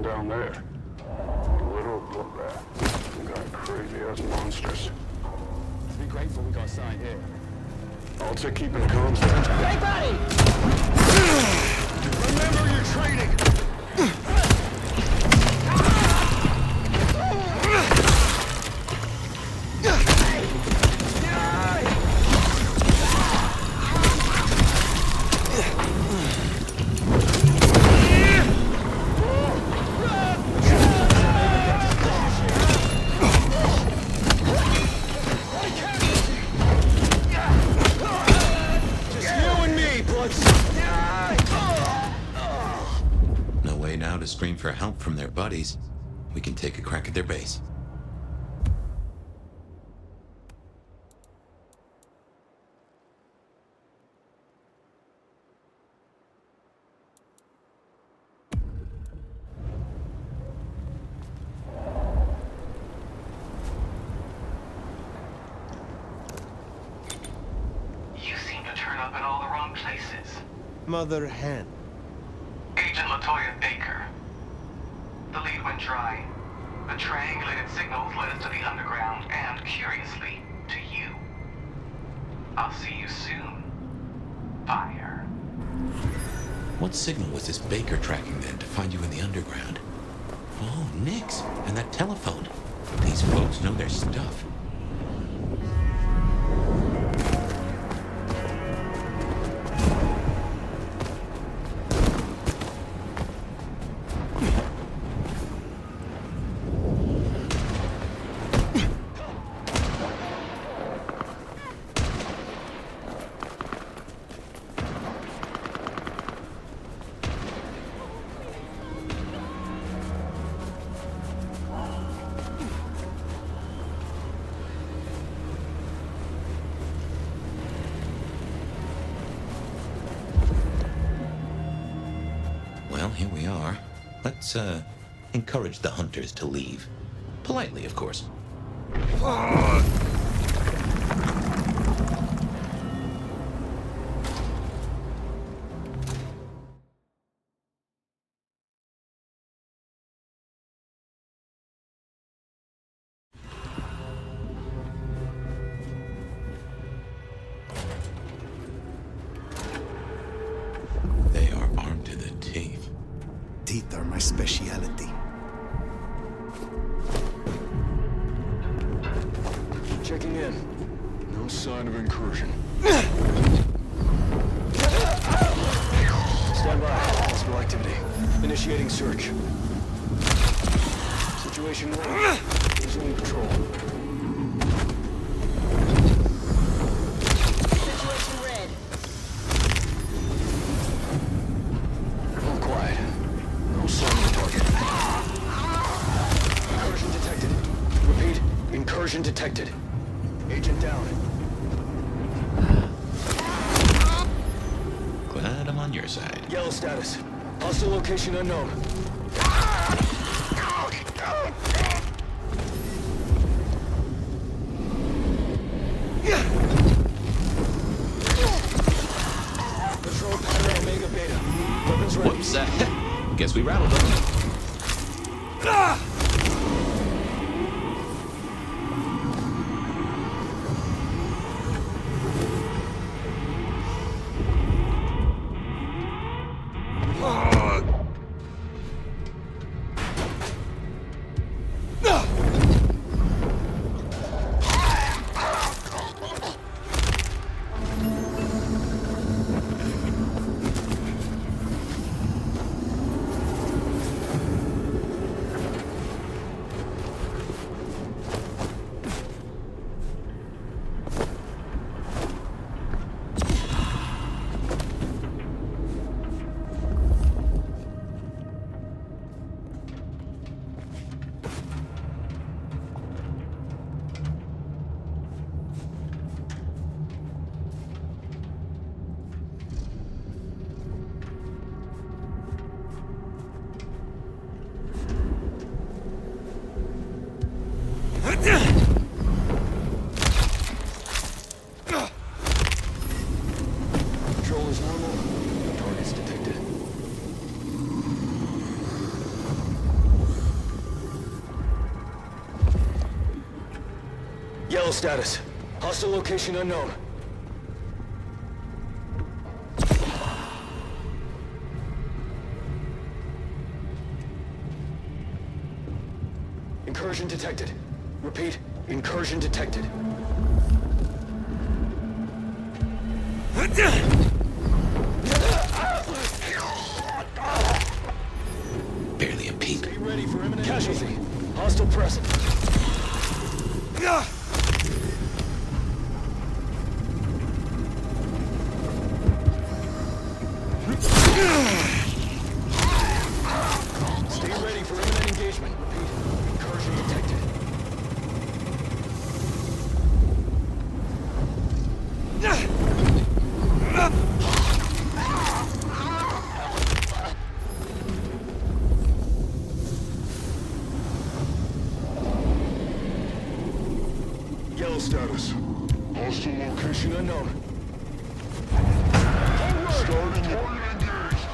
down there. Little bloodbath. We got crazy-ass monsters. Be grateful we got signed here. I'll take keeping comms down. Hey, buddy! Remember your training! Scream for help from their buddies. We can take a crack at their base. You seem to turn up in all the wrong places. Mother hen. Agent Latoya Baker. The lead went dry. The triangulated signals led us to the underground and, curiously, to you. I'll see you soon. Fire. What signal was this Baker tracking then to find you in the underground? Oh, Nix, and that telephone. These folks know their stuff. Well, here we are. Let's, encourage the hunters to leave. Politely, of course. They are armed to the teeth. Teeth are my speciality. Checking in. No sign of incursion. Stand by. Possible activity. Initiating search. Situation 1. Resuming patrol. Situation red. All quiet. No sign of the target. Incursion detected. Repeat. Incursion detected. Agent down. Glad I'm on your side. Yellow status. Hostile location unknown. Patrol pattern Omega Beta. Weapons ready. Whoops, guess we rattled them. Control is normal. No targets detected. Yellow status. Hostile location unknown. Incursion detected. Repeat, incursion detected. Barely a peep. Be ready for imminent casualty. Hostile present. Stay ready for imminent engagement. Repeat, incursion detected. Yellow status. Hostile location unknown. Starting target engaged.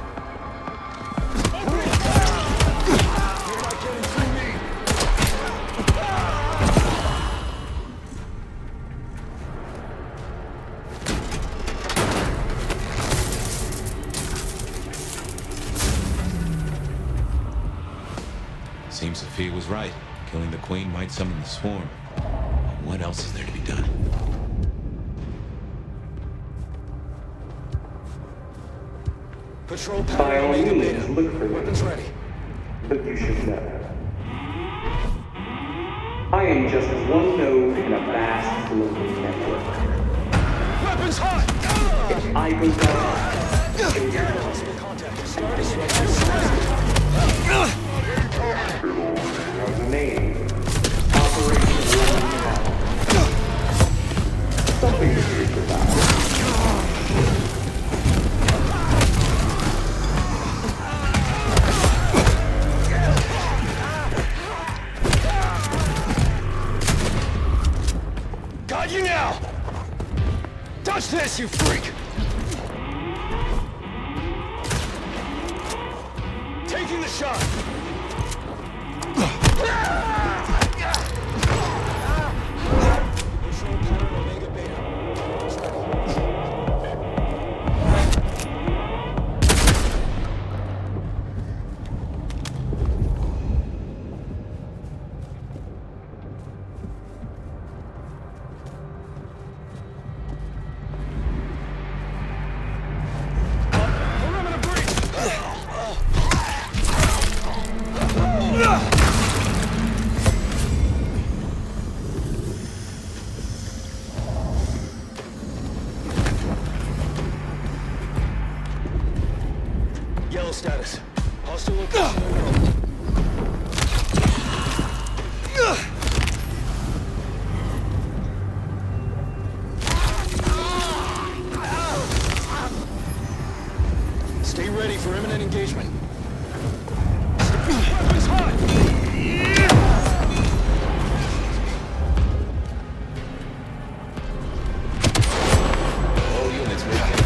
You're not getting through me. Seems Sophia was right. Killing the queen might summon the swarm. What else is there to be done? Patrol By pattern all Omega means, Beta. look for Weapons them. ready. But you should know. I am just one node in a vast global network. Weapons hot! If I go down, Possible contact is starting. the name, Operation Woman Power. Something to think about. Got you now! Touch this, you freak! Taking the shot! Patrol pattern Omega Beta. Weapons ready. Perimeter breach! Yellow status. Hostile location unknown. Stay ready for imminent engagement. Weapons hot! All units ready.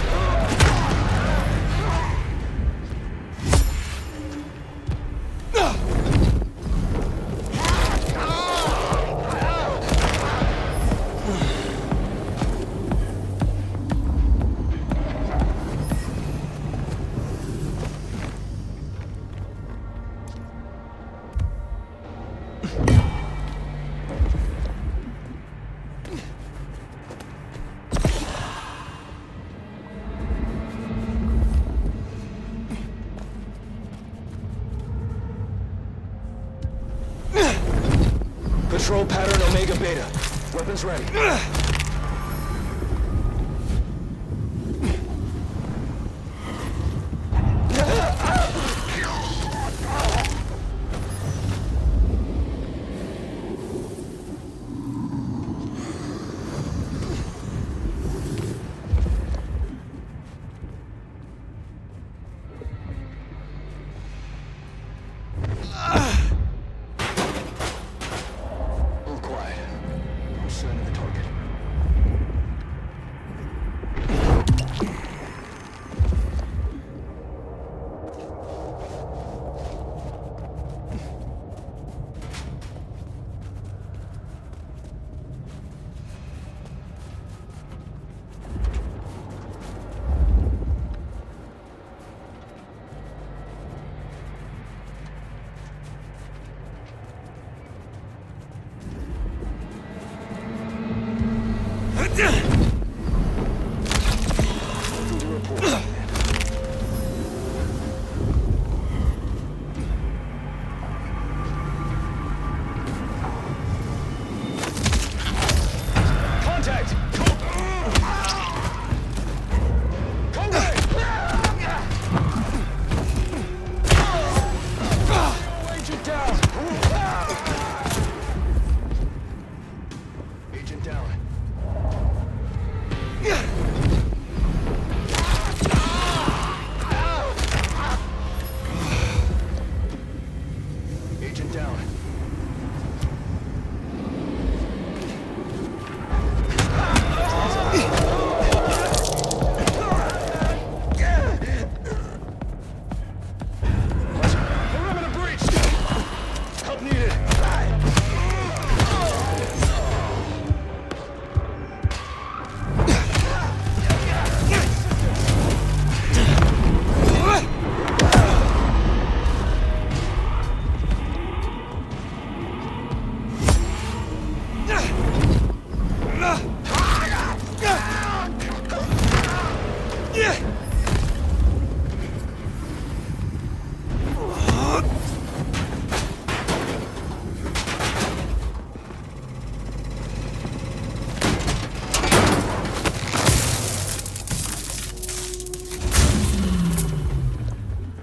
Patrol pattern Omega Beta. Weapons ready. All quiet. No sign of the target.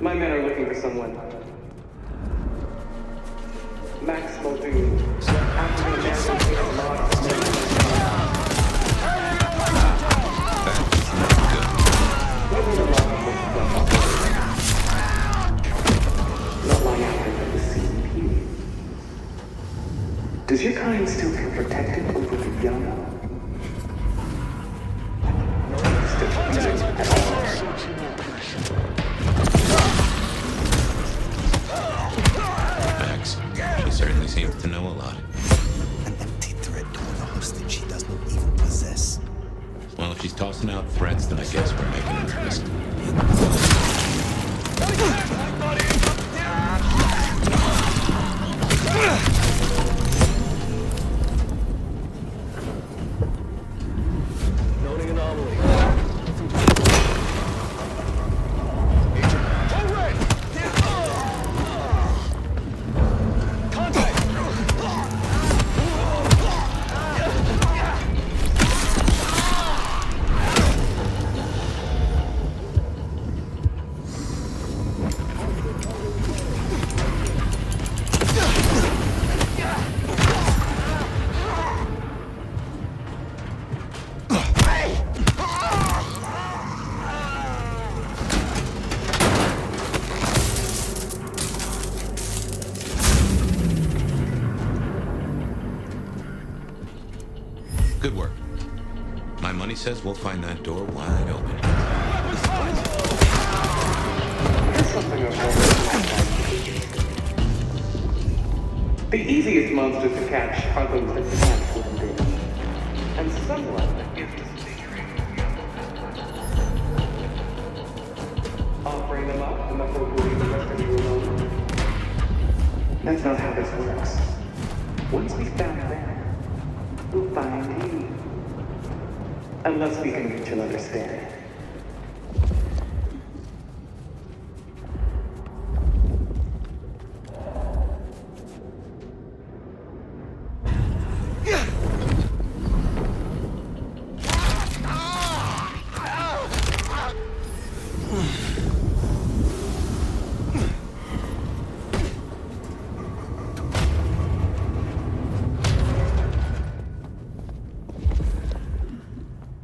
My men are looking for someone. Max Muldoon. Does your kind still feel protected over the young? Max, she certainly seems to know a lot. An empty threat toward a hostage she does not even possess. Well, if she's tossing out threats, then I guess we're making her nervous. Noting anomaly. Agent, full red! Contact! Good work. My money says we'll find that door wide open. The easiest monsters to catch are those that can't swim in. And someone is disfiguring offering them up and the hope will leave the rest of you alone. That's not how this works. Once we found them, we'll find you. Unless we can reach another stand.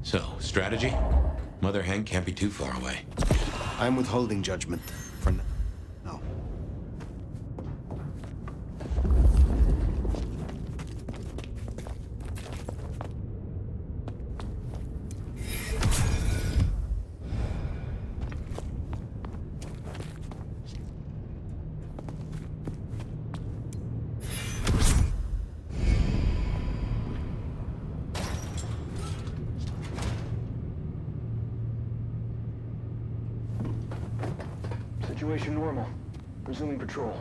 So, strategy? Mother Hen can't be too far away. I'm withholding judgment for now. Situation normal. Resuming patrol.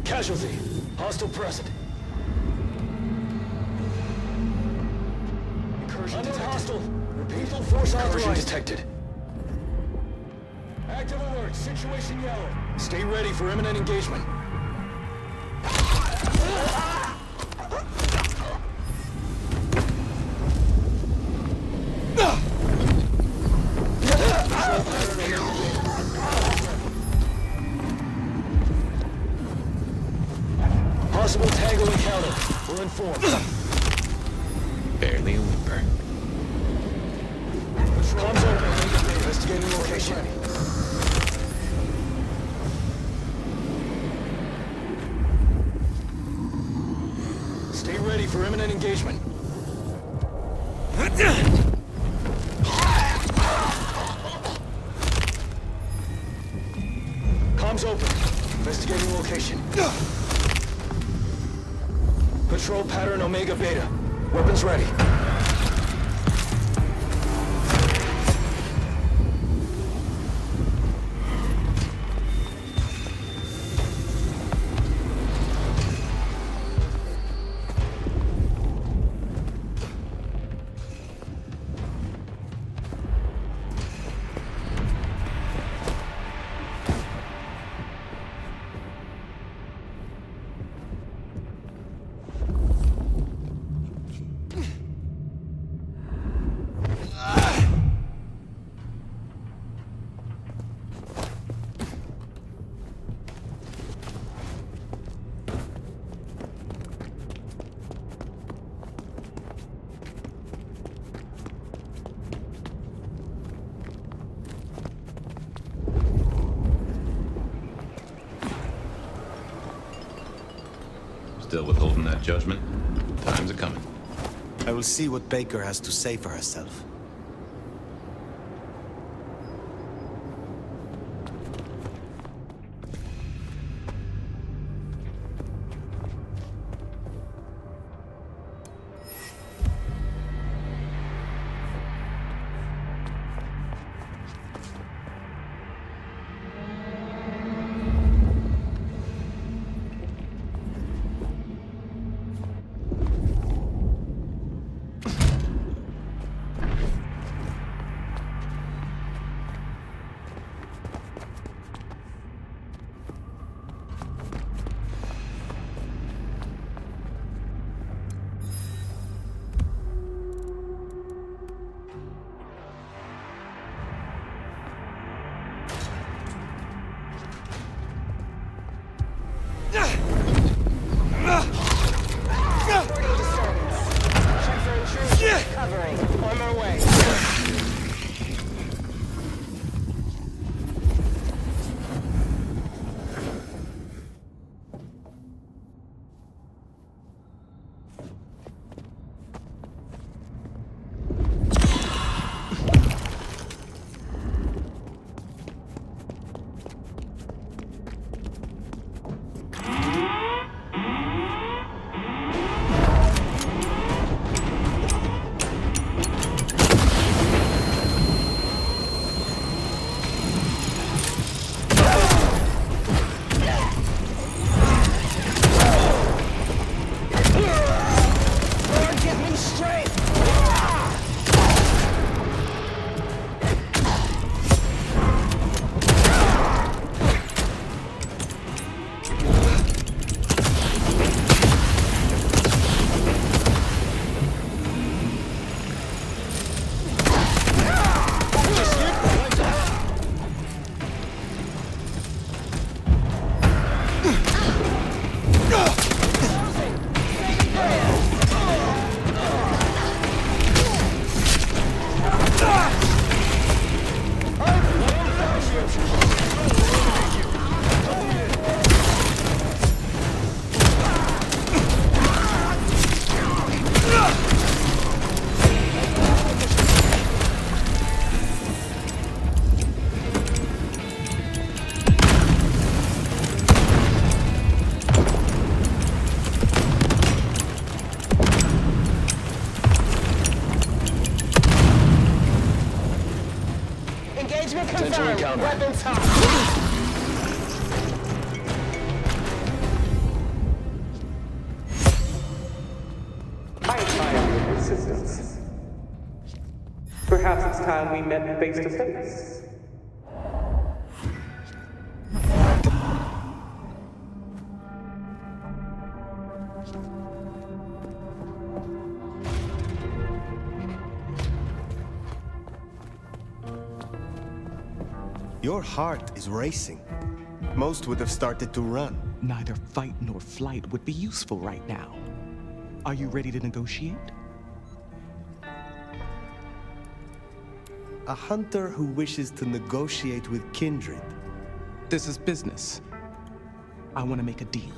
Casualty. Hostile present. Incursion detected. Hostile. Repeat. Force incursion detected. Active alert. Situation yellow. Stay ready for imminent engagement. Possible tango encounter. We're informed. Barely a whimper. Comms open. Investigating location. Stay ready for imminent engagement. Room's open. Investigating location. Patrol pattern Omega Beta. Weapons ready. Still withholding that judgment? Time's a-coming. I will see what Baker has to say for herself. Weapons hot. I admire your persistence. Perhaps it's time we met face to face. Your heart is racing. Most would have started to run. Neither fight nor flight would be useful right now. Are you ready to negotiate? A hunter who wishes to negotiate with kindred. This is business. I want to make a deal.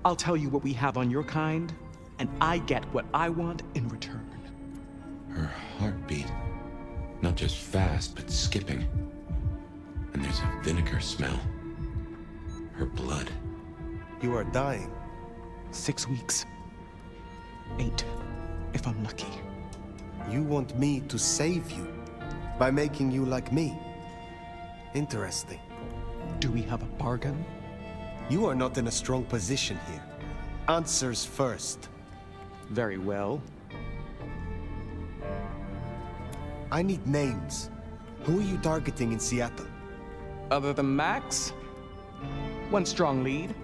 I'll tell you what we have on your kind, and I get what I want in return. Her heartbeat. Not just fast, but skipping. And there's a vinegar smell. Her blood. You are dying. 6 weeks. 8, if I'm lucky. You want me to save you by making you like me. Interesting. Do we have a bargain? You are not in a strong position here. Answers first. Very well. I need names. Who are you targeting in Seattle? Other than Max? One strong lead.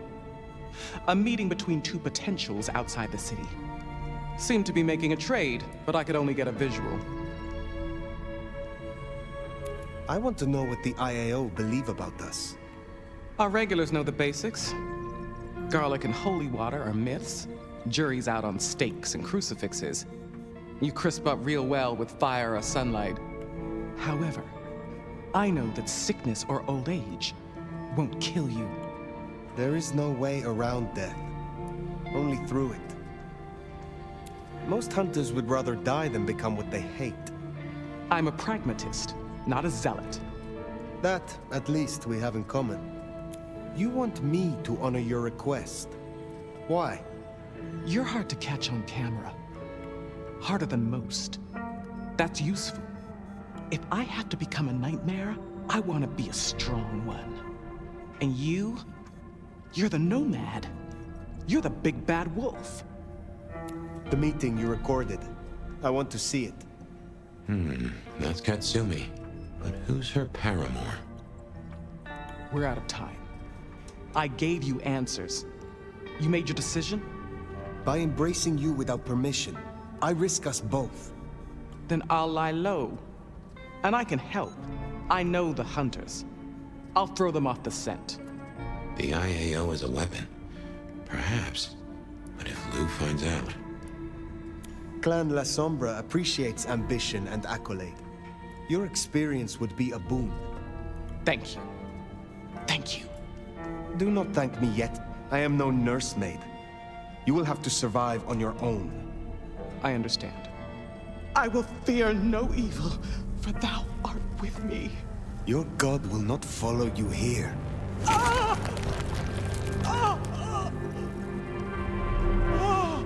A meeting between two potentials outside the city. Seemed to be making a trade, but I could only get a visual. I want to know what the IAO believe about us. Our regulars know the basics. Garlic and holy water are myths. Jury's out on stakes and crucifixes. You crisp up real well with fire or sunlight. However, I know that sickness or old age won't kill you. There is no way around death. Only through it. Most hunters would rather die than become what they hate. I'm a pragmatist, not a zealot. That, at least, we have in common. You want me to honor your request. Why? You're hard to catch on camera. Harder than most. That's useful. If I have to become a nightmare, I want to be a strong one. And you're the nomad. You're the big bad wolf. The meeting you recorded. I want to see it. That's Katsumi. But who's her paramour? We're out of time. I gave you answers. You made your decision? By embracing you without permission, I risk us both. Then I'll lie low. And I can help. I know the hunters. I'll throw them off the scent. The IAO is a weapon. Perhaps. But if Lou finds out... Clan La Sombra appreciates ambition and accolade. Your experience would be a boon. Thank you. Thank you. Do not thank me yet. I am no nursemaid. You will have to survive on your own. I understand. I will fear no evil, for thou art with me. Your god will not follow you here. Ah! Ah! Ah! Ah!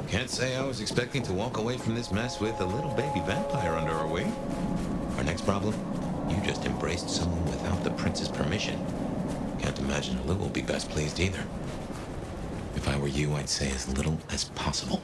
Can't say I was expecting to walk away from this mess with a little baby vampire under our wing. Our next problem? You just embraced someone without the prince's permission. Can't imagine Lou will be best pleased either. If I were you, I'd say as little as possible.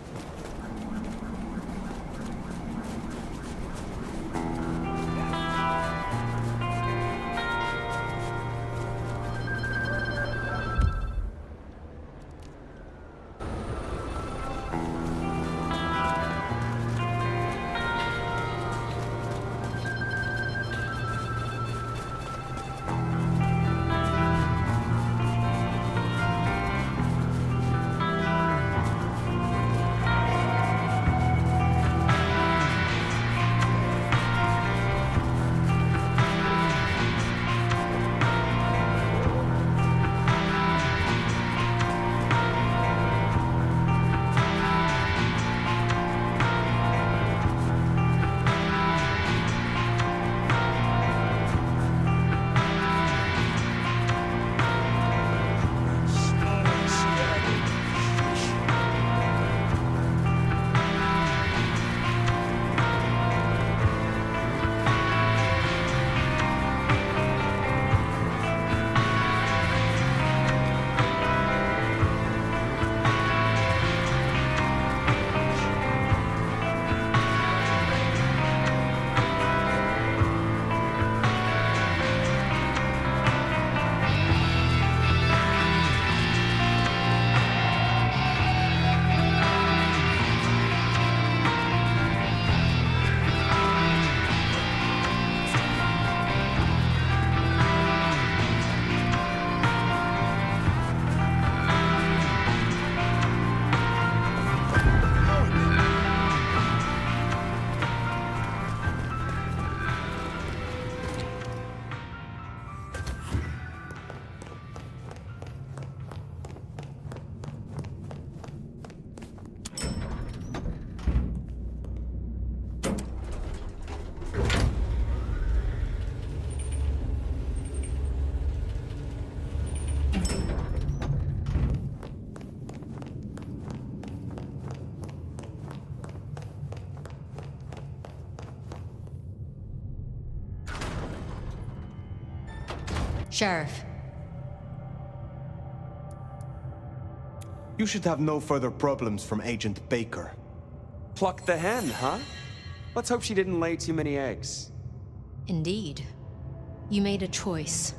Sheriff. You should have no further problems from Agent Baker. Pluck the hen, huh? Let's hope she didn't lay too many eggs. Indeed. You made a choice.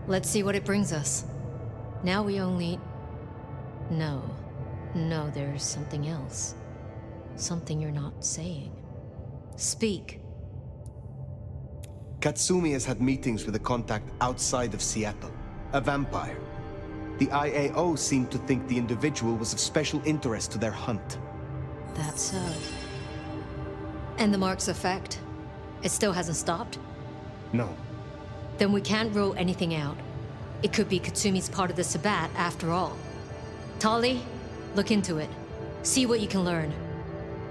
Let's see what it brings us. Now we only... No, there's something else. Something you're not saying. Speak. Katsumi has had meetings with a contact outside of Seattle, a vampire. The IAO seemed to think the individual was of special interest to their hunt. That's so. And the mark's effect? It still hasn't stopped? No. Then we can't rule anything out. It could be Katsumi's part of the Sabbat after all. Tali, look into it. See what you can learn.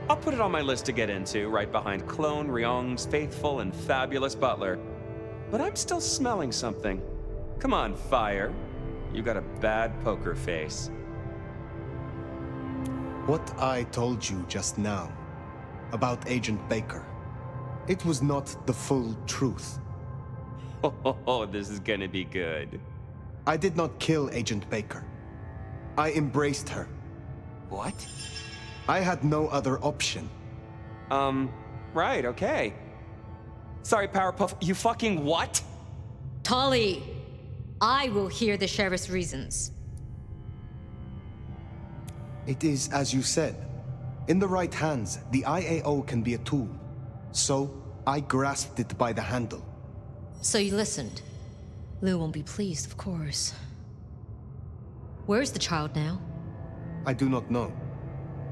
I'll put it on my list to get into, right behind Clone Ryong's faithful and fabulous butler. But I'm still smelling something. Come on, Fire. You got a bad poker face. What I told you just now about Agent Baker, it was not the full truth. Oh, this is gonna be good. I did not kill Agent Baker. I embraced her. What? I had no other option. Right, okay. Sorry, Powerpuff, you fucking what? Tali! I will hear the sheriff's reasons. It is as you said. In the right hands, the IAO can be a tool. So, I grasped it by the handle. So you listened. Lou won't be pleased, of course. Where's the child now? I do not know.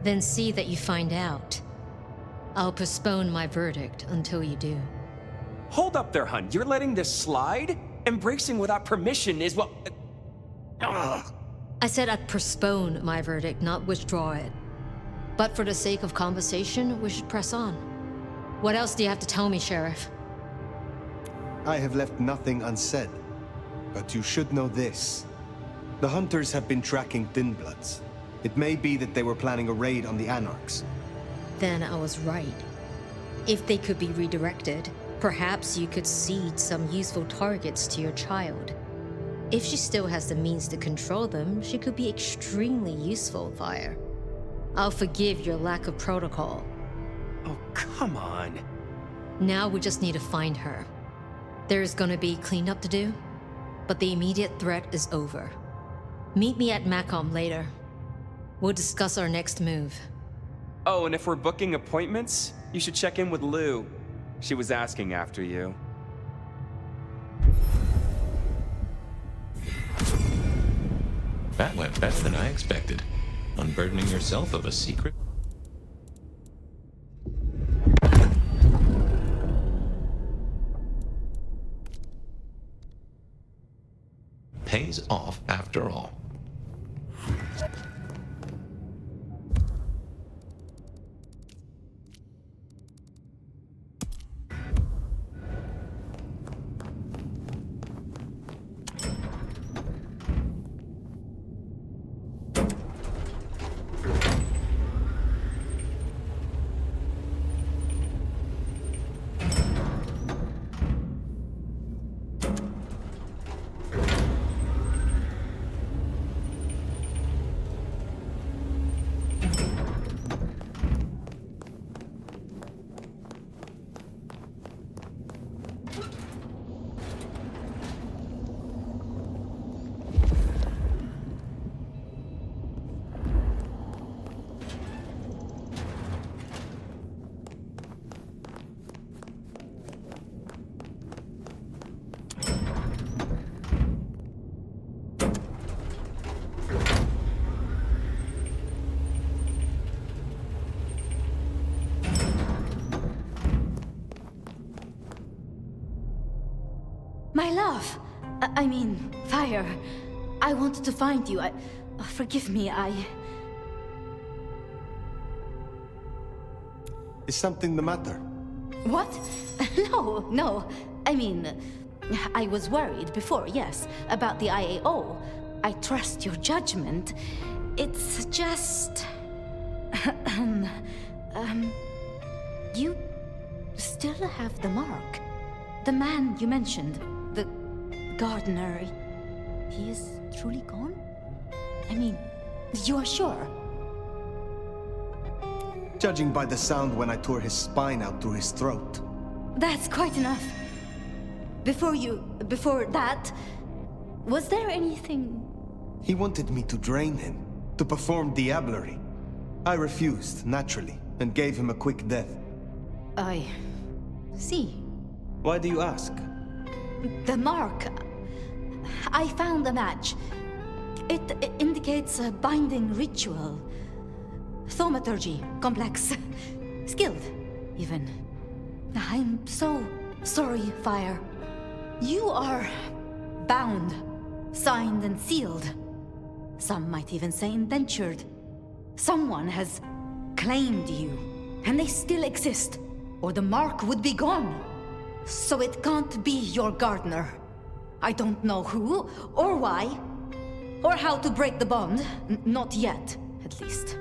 Then see that you find out. I'll postpone my verdict until you do. Hold up there, hun. You're letting this slide? Embracing without permission is what... I said I'd postpone my verdict, not withdraw it. But for the sake of conversation, we should press on. What else do you have to tell me, Sheriff? I have left nothing unsaid. But you should know this. The hunters have been tracking Thin Bloods. It may be that they were planning a raid on the Anarchs. Then I was right. If they could be redirected, perhaps you could seed some useful targets to your child. If she still has the means to control them, she could be extremely useful, Fire. I'll forgive your lack of protocol. Oh, come on. Now we just need to find her. There's gonna be cleanup to do, but the immediate threat is over. Meet me at Macom later. We'll discuss our next move. Oh, and if we're booking appointments, you should check in with Lou. She was asking after you. That went better than I expected. Unburdening yourself of a secret. Pays off after all. My love! I mean, Fire. I wanted to find you. Forgive me, Is something the matter? What? No. I mean, I was worried before, yes, about the IAO. I trust your judgment. It's just... You still have the mark. The man you mentioned, gardener, he is truly gone? I mean, you are sure? Judging by the sound when I tore his spine out through his throat. That's quite enough. Before that, was there anything? He wanted me to drain him, to perform diablerie. I refused, naturally, and gave him a quick death. I see. Why do you ask? The mark. I found a match. It indicates a binding ritual. Thaumaturgy, complex, skilled, even. I'm so sorry, Fire. You are bound, signed and sealed. Some might even say indentured. Someone has claimed you, and they still exist, or the mark would be gone. So it can't be your gardener. I don't know who, or why, or how to break the bond. Not yet, at least.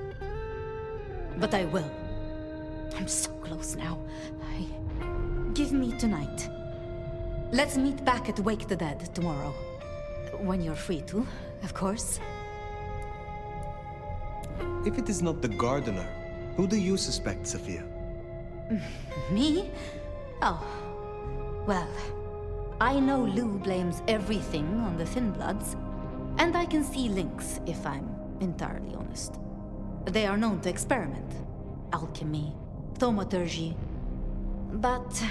But I will. I'm so close now. Give me tonight. Let's meet back at Wake the Dead tomorrow. When you're free to, of course. If it is not the gardener, who do you suspect, Sophia? Me? Oh. Well, I know Lou blames everything on the Thin Bloods, and I can see links if I'm entirely honest. They are known to experiment. Alchemy, thaumaturgy. But,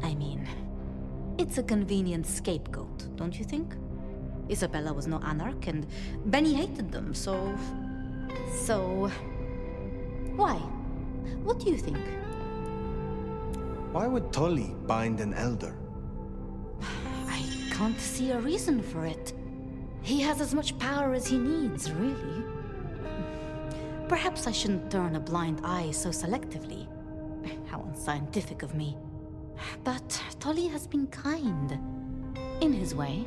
I mean, it's a convenient scapegoat, don't you think? Isabella was no anarch, and Benny hated them, so... Why? What do you think? Why would Tully bind an elder? I can't see a reason for it. He has as much power as he needs, really. Perhaps I shouldn't turn a blind eye so selectively. How unscientific of me. But Tully has been kind. In his way.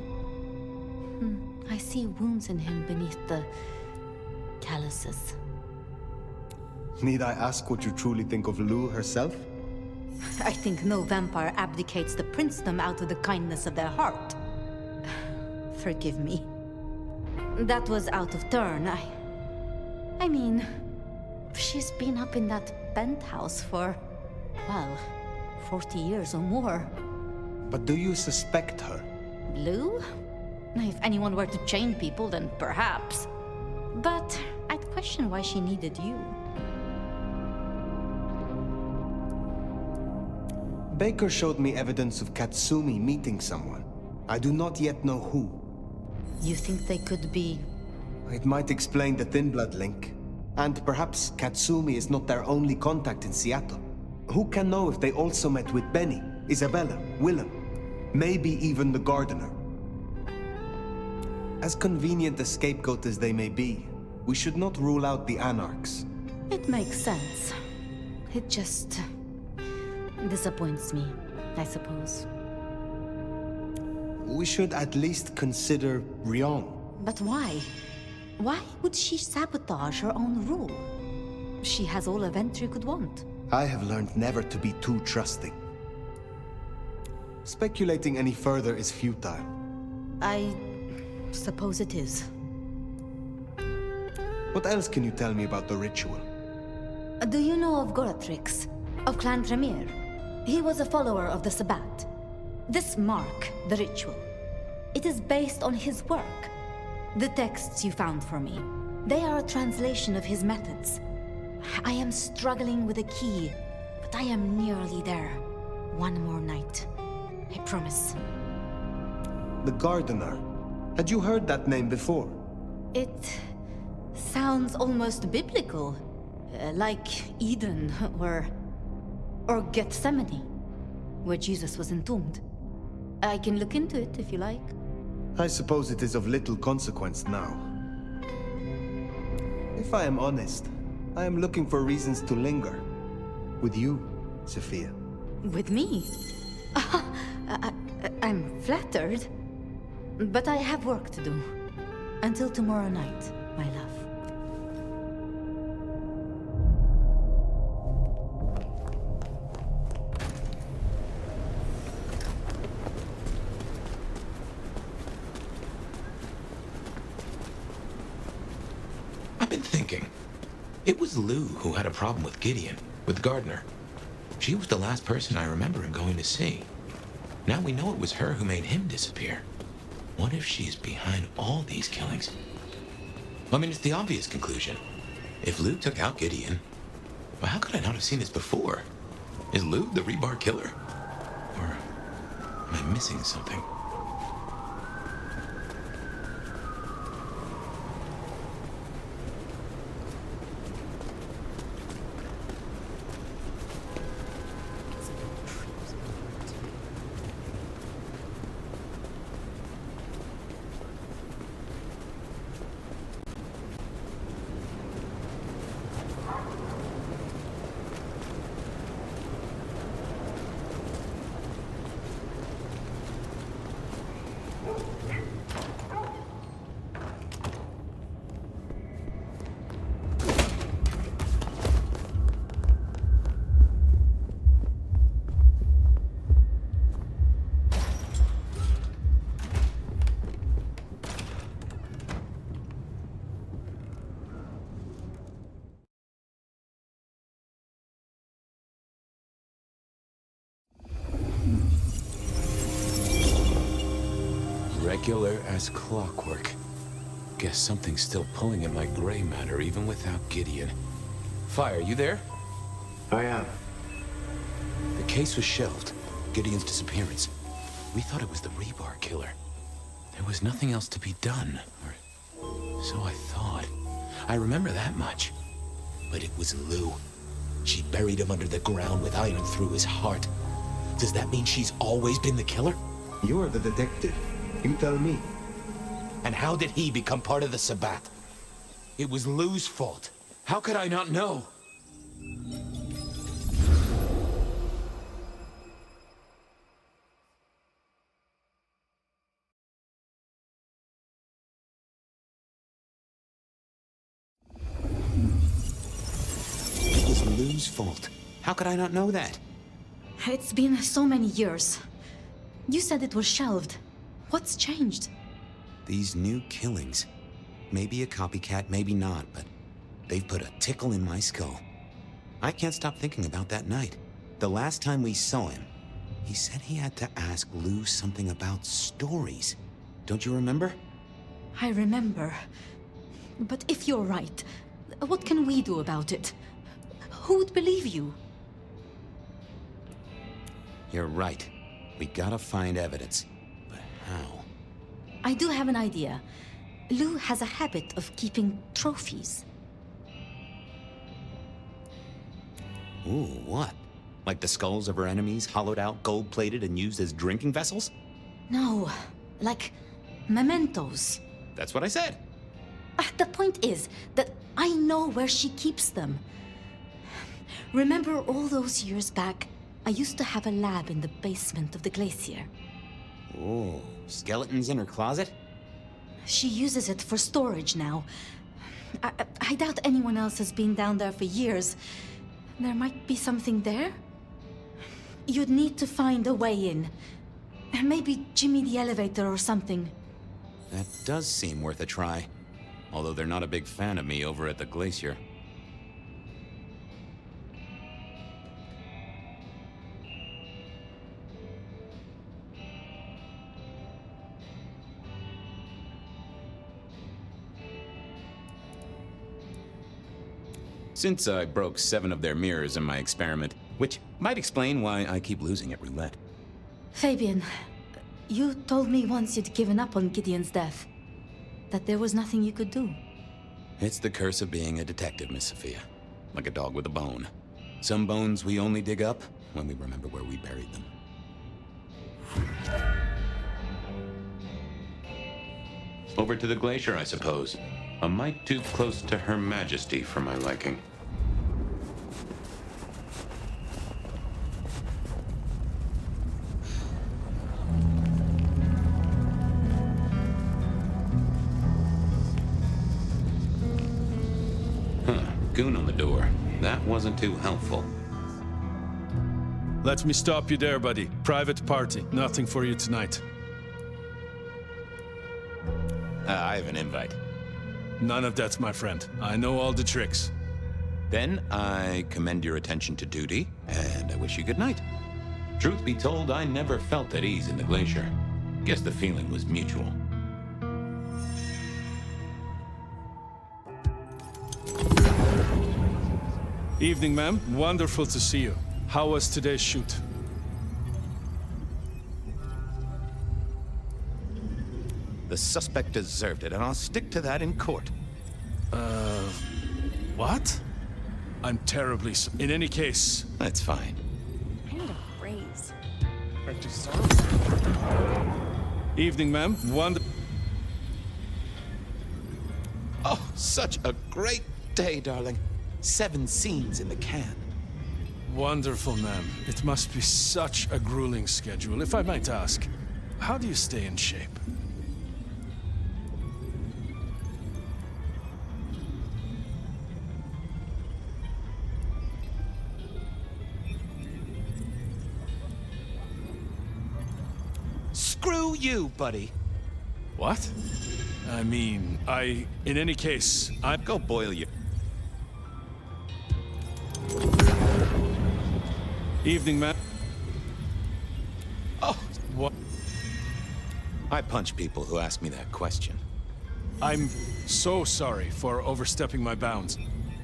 I see wounds in him beneath the calluses. Need I ask what you truly think of Lou herself? I think no vampire abdicates the princedom out of the kindness of their heart. Forgive me. That was out of turn. I mean, she's been up in that penthouse for, well, 40 years or more. But do you suspect her? Lou? If anyone were to chain people, then perhaps. But I'd question why she needed you. Baker showed me evidence of Katsumi meeting someone. I do not yet know who. You think they could be... It might explain the Thin Blood link. And perhaps Katsumi is not their only contact in Seattle. Who can know if they also met with Benny, Isabella, Willem, maybe even the gardener? As convenient a scapegoat as they may be, we should not rule out the anarchs. It makes sense. It just... disappoints me, I suppose. We should at least consider Ryong. But why? Why would she sabotage her own rule? She has all a Ventry could want. I have learned never to be too trusting. Speculating any further is futile. I suppose it is. What else can you tell me about the ritual? Do you know of Goratrix, of Clan Tremere? He was a follower of the Sabbat. This mark, the ritual, it is based on his work. The texts you found for me, they are a translation of his methods. I am struggling with a key, but I am nearly there. One more night. I promise. The gardener. Had you heard that name before? It sounds almost biblical. Like Eden or Gethsemane, where Jesus was entombed. I can look into it if you like. I suppose it is of little consequence now. If I am honest, I am looking for reasons to linger. With you, Sophia. With me? I'm flattered. But I have work to do. Until tomorrow night, my love. been thinking. It was Lou who had a problem with Gideon, with Gardner. She was the last person I remember him going to see. Now we know it was her who made him disappear. What if she's behind all these killings? I mean, it's the obvious conclusion. If Lou took out Gideon, well, how could I not have seen this before? Is Lou the rebar killer? Or am I missing something? Regular as clockwork. Guess something's still pulling at my gray matter even without Gideon. Fire, you there? I am. The case was shelved. Gideon's disappearance. We thought it was the rebar killer. There was nothing else to be done, or so I thought. I remember that much. But it was Lou. She buried him under the ground with iron through his heart. Does that mean she's always been the killer? You're the detective. You tell me. And how did he become part of the Sabbat? It was Lou's fault. How could I not know? It was Lou's fault. How could I not know that? It's been so many years. You said it was shelved. What's changed? These new killings. Maybe a copycat, maybe not, but they've put a tickle in my skull. I can't stop thinking about that night. The last time we saw him, he said he had to ask Lou something about stories. Don't you remember? I remember. But if you're right, what can we do about it? Who would believe you? You're right. We gotta find evidence. But how? I do have an idea. Lou has a habit of keeping trophies. Ooh, what? Like the skulls of her enemies, hollowed out, gold-plated, and used as drinking vessels? No, like mementos. That's what I said. The point is that I know where she keeps them. Remember all those years back, I used to have a lab in the basement of the glacier. Ooh, skeletons in her closet? She uses it for storage now. I doubt anyone else has been down there for years. There might be something there. You'd need to find a way in. Maybe Jimmy the elevator or something. That does seem worth a try. Although they're not a big fan of me over at the glacier. Since I broke 7 of their mirrors in my experiment, which might explain why I keep losing at roulette. Fabian, you told me once you'd given up on Gideon's death. That there was nothing you could do. It's the curse of being a detective, Miss Sophia. Like a dog with a bone. Some bones we only dig up when we remember where we buried them. Over to the glacier, I suppose. A mite too close to Her Majesty for my liking. Goon on the door. That wasn't too helpful. Let me stop you there, buddy. Private party. Nothing for you tonight. I have an invite. None of that, my friend. I know all the tricks. Then I commend your attention to duty, and I wish you good night. Truth be told, I never felt at ease in the glacier. Guess the feeling was mutual. Evening, ma'am. Wonderful to see you. How was today's shoot? The suspect deserved it, and I'll stick to that in court. What? I'm terribly in any case. That's fine. I need a raise. I deserve it. Evening, ma'am. Oh, such a great day, darling. 7 scenes in the can. Wonderful, ma'am. It must be such a grueling schedule. If I might ask, how do you stay in shape? Screw you, buddy. What? I mean, in any case, Go boil you. Evening, ma'am. Oh, what? I punch people who ask me that question. I'm so sorry for overstepping my bounds.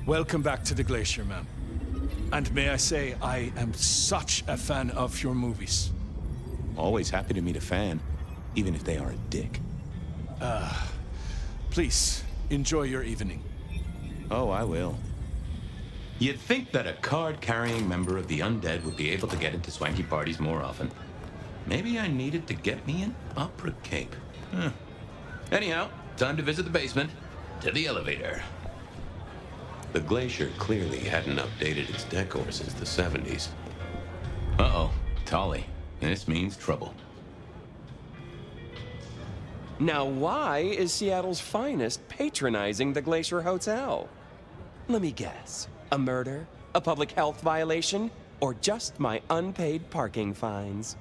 Welcome back to the glacier, ma'am. And may I say, I am such a fan of your movies. Always happy to meet a fan, even if they are a dick. Please, enjoy your evening. Oh, I will. You'd think that a card-carrying member of the undead would be able to get into swanky parties more often. Maybe I needed to get me an opera cape. Anyhow, time to visit the basement. To the elevator. The glacier clearly hadn't updated its decor since the 70s. Uh-oh, Tolly. This means trouble. Now, why is Seattle's finest patronizing the Glacier Hotel? Let me guess. A murder? A public health violation? Or just my unpaid parking fines?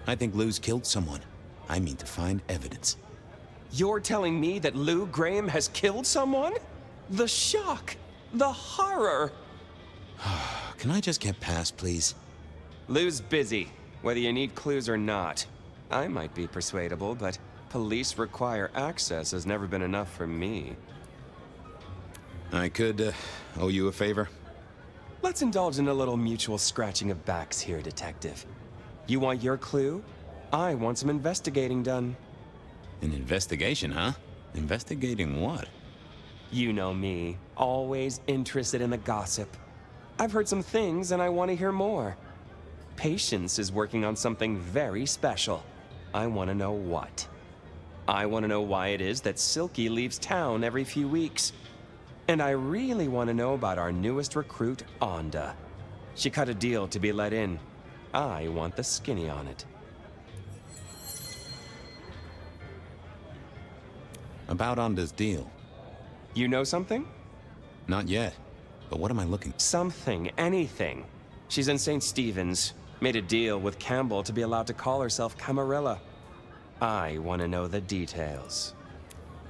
I think Lou's killed someone. I mean to find evidence. You're telling me that Lou Graham has killed someone? The shock! The horror! Can I just get past, please? Lou's busy, whether you need clues or not. I might be persuadable, but police require access has never been enough for me. I could owe you a favor. Let's indulge in a little mutual scratching of backs here, Detective. You want your clue? I want some investigating done. An investigation, huh? Investigating what? You know me, always interested in the gossip. I've heard some things and I want to hear more. Patience is working on something very special. I want to know what. I want to know why it is that Silky leaves town every few weeks. And I really want to know about our newest recruit, Onda. She cut a deal to be let in. I want the skinny on it. About Onda's deal. You know something? Not yet. But what am I looking? Something, anything. She's in St. Stephen's. Made a deal with Campbell to be allowed to call herself Camarilla. I want to know the details.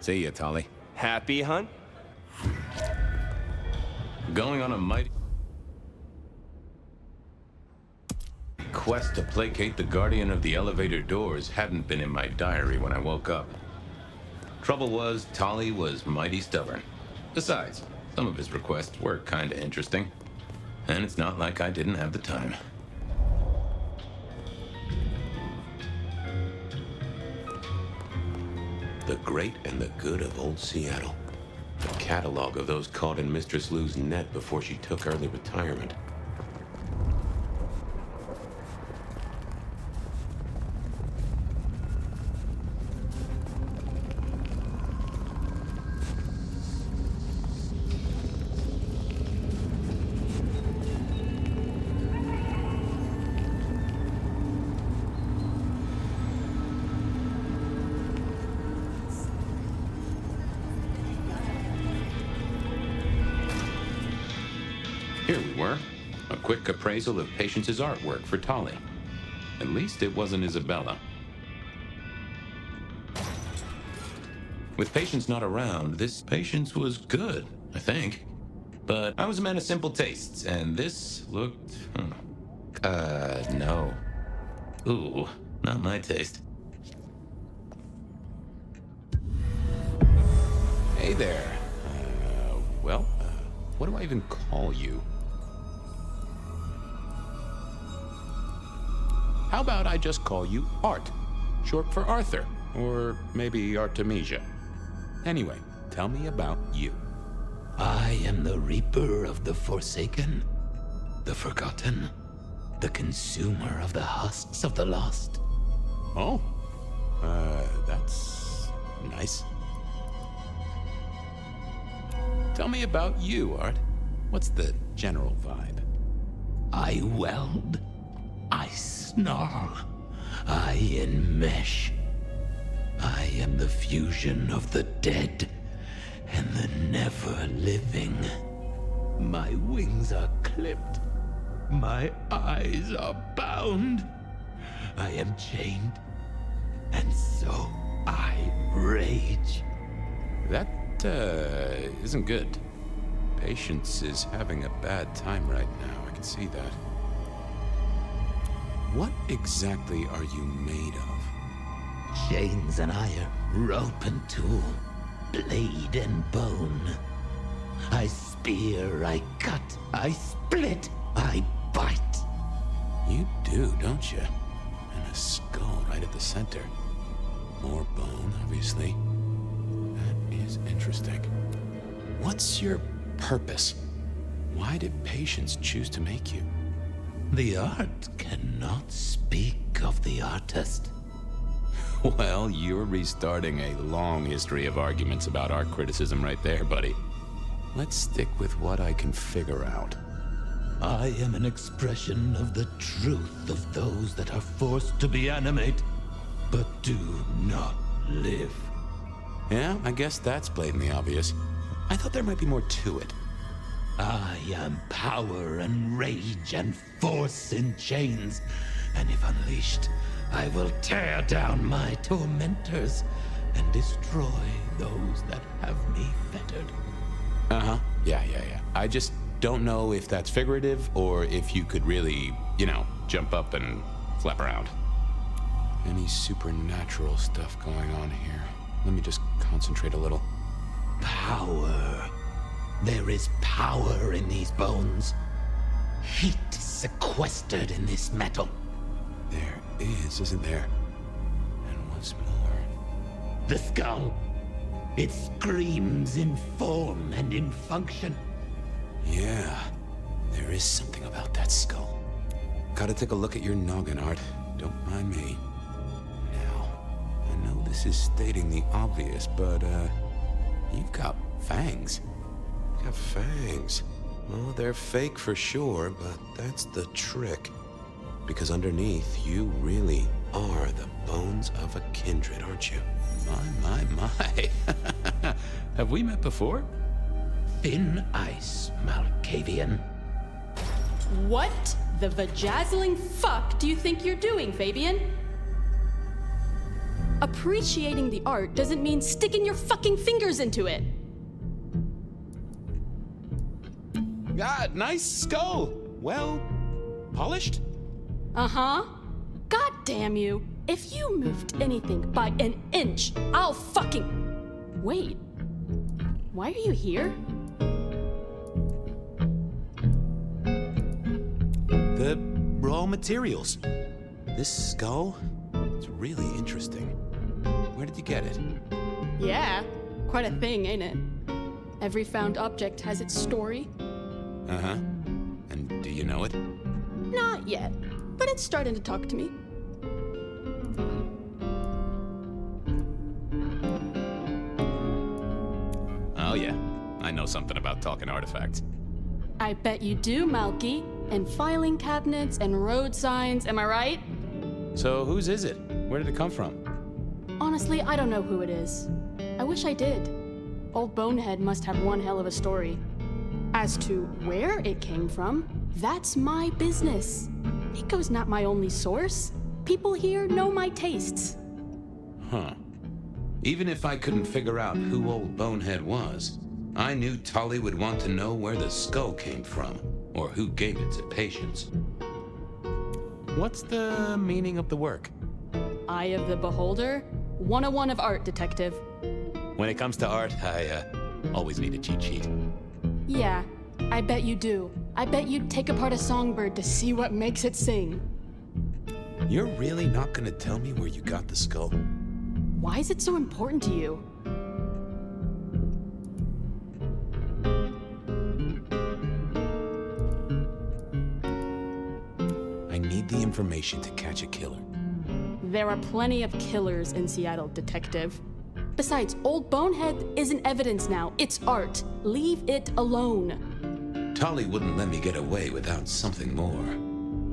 See ya, Tolly. Happy hunt? Going on a mighty quest to placate the guardian of the elevator doors hadn't been in my diary when I woke up. Trouble was, Tolly was mighty stubborn. Besides, some of his requests were kinda interesting. And it's not like I didn't have the time. The great and the good of old Seattle. The catalog of those caught in Mistress Lou's net before she took early retirement. Here we were. A quick appraisal of Patience's artwork for Tolly. At least it wasn't Isabella. With Patience not around, this Patience was good, I think. But I was a man of simple tastes, and this looked... no. Ooh, not my taste. Hey there. What do I even call you? How about I just call you Art, short for Arthur, or maybe Artemisia. Anyway, tell me about you. I am the Reaper of the Forsaken, the Forgotten, the Consumer of the husks of the Lost. Oh, that's nice. Tell me about you, Art. What's the general vibe? I weld, I snarl, I enmesh. I am the fusion of the dead and the never-living. My wings are clipped, my eyes are bound. I am chained, and so I rage. That, isn't good. Patience is having a bad time right now, I can see that. What exactly are you made of? Chains and iron, rope and tool, blade and bone. I spear, I cut, I split, I bite. You do, don't you? And a skull right at the center. More bone, obviously. That is interesting. What's your purpose? Why did Patience choose to make you? The art cannot speak of the artist. Well, you're restarting a long history of arguments about art criticism right there, buddy. Let's stick with what I can figure out. I am an expression of the truth of those that are forced to be animate, but do not live. Yeah, I guess that's blatantly obvious. I thought there might be more to it. I am power and rage and force in chains, and if unleashed, I will tear down my tormentors and destroy those that have me fettered. Uh-huh. Yeah. I just don't know if that's figurative or if you could really, jump up and flap around. Any supernatural stuff going on here? Let me just concentrate a little. Power. There is power in these bones. Heat sequestered in this metal. There is, isn't there? And what's more? The skull. It screams in form and in function. Yeah, there is something about that skull. Gotta take a look at your noggin, Art. Don't mind me. Now, I know this is stating the obvious, but, you've got fangs. You've got fangs. Well, they're fake for sure, but that's the trick. Because underneath, you really are the bones of a kindred, aren't you? My. Have we met before? Thin ice, Malkavian. What the vajazzling fuck do you think you're doing, Fabian? Appreciating the art doesn't mean sticking your fucking fingers into it. God, nice skull. Well, polished? Uh-huh. God damn you. If you moved anything by an inch, I'll fucking... Wait. Why are you here? The raw materials. This skull, it's really interesting. Where did you get it? Yeah, quite a thing, ain't it? Every found object has its story. Uh-huh. And do you know it? Not yet, but it's starting to talk to me. Oh yeah, I know something about talking artifacts. I bet you do, Malky. And filing cabinets and road signs, am I right? So whose is it? Where did it come from? Honestly, I don't know who it is. I wish I did. Old Bonehead must have one hell of a story. As to where it came from, That's my business. Nico's not my only source. People here know my tastes. Huh. Even if I couldn't figure out who old Bonehead was, I knew Tully would want to know where the skull came from, or who gave it to Patience. What's the meaning of the work? Eye of the Beholder? 101 of art, detective. When it comes to art, I always need a cheat sheet. Yeah, I bet you do. I bet you'd take apart a songbird to see what makes it sing. You're really not gonna tell me where you got the skull? Why is it so important to you? I need the information to catch a killer. There are plenty of killers in Seattle, detective. Besides, old Bonehead isn't evidence now. It's art. Leave it alone. Tully wouldn't let me get away without something more.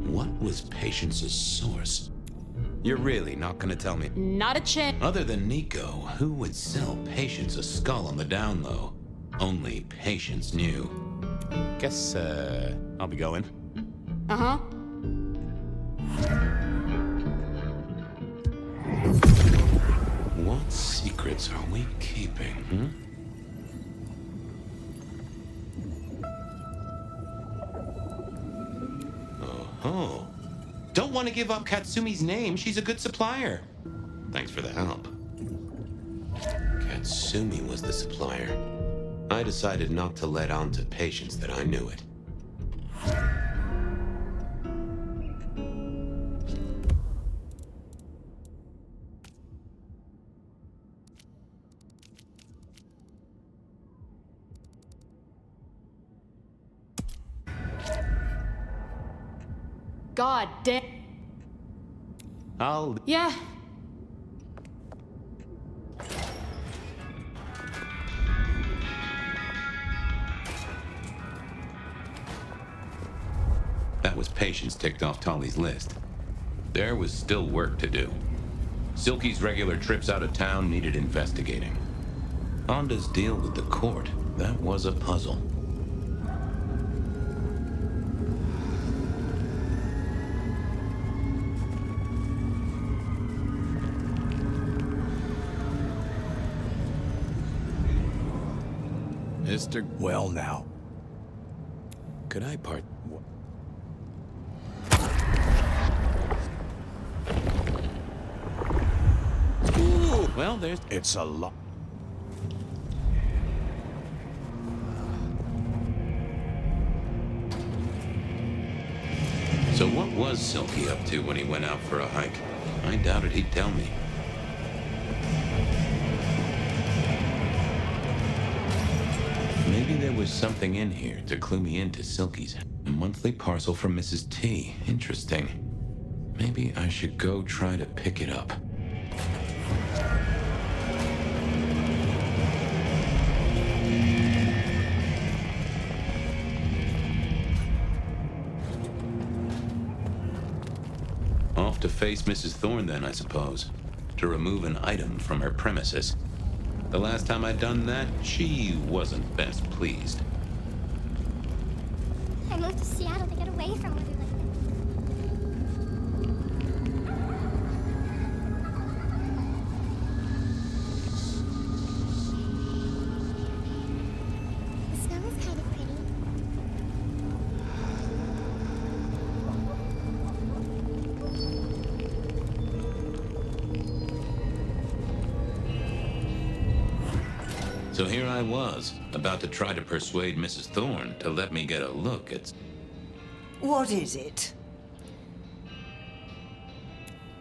What was Patience's source? You're really not gonna tell me? Not a chance. Other than Nico, who would sell Patience a skull on the down low? Only Patience knew. Guess, I'll be going. Uh-huh. What secrets are we keeping, Oh. Don't want to give up Katsumi's name. She's a good supplier. Thanks for the help. Katsumi was the supplier. I decided not to let on to Patience that I knew it. God damn. Yeah. That was Patience ticked off Tully's list. There was still work to do. Silky's regular trips out of town needed investigating. Honda's deal with the court, that was a puzzle. Mr. Well now. Could I part... Ooh, well, there's... It's a lot. So what was Silky up to when he went out for a hike? I doubted he'd tell me. Maybe there was something in here to clue me into Silky's. A monthly parcel from Mrs. T. Interesting. Maybe I should go try to pick it up. Off to face Mrs. Thorne then, I suppose. To remove an item from her premises. The last time I'd done that, she wasn't best pleased. I moved to Seattle to get away from everyone. The snow is kind of pretty. So here I was, about to try to persuade Mrs. Thorne to let me get a look at... What is it?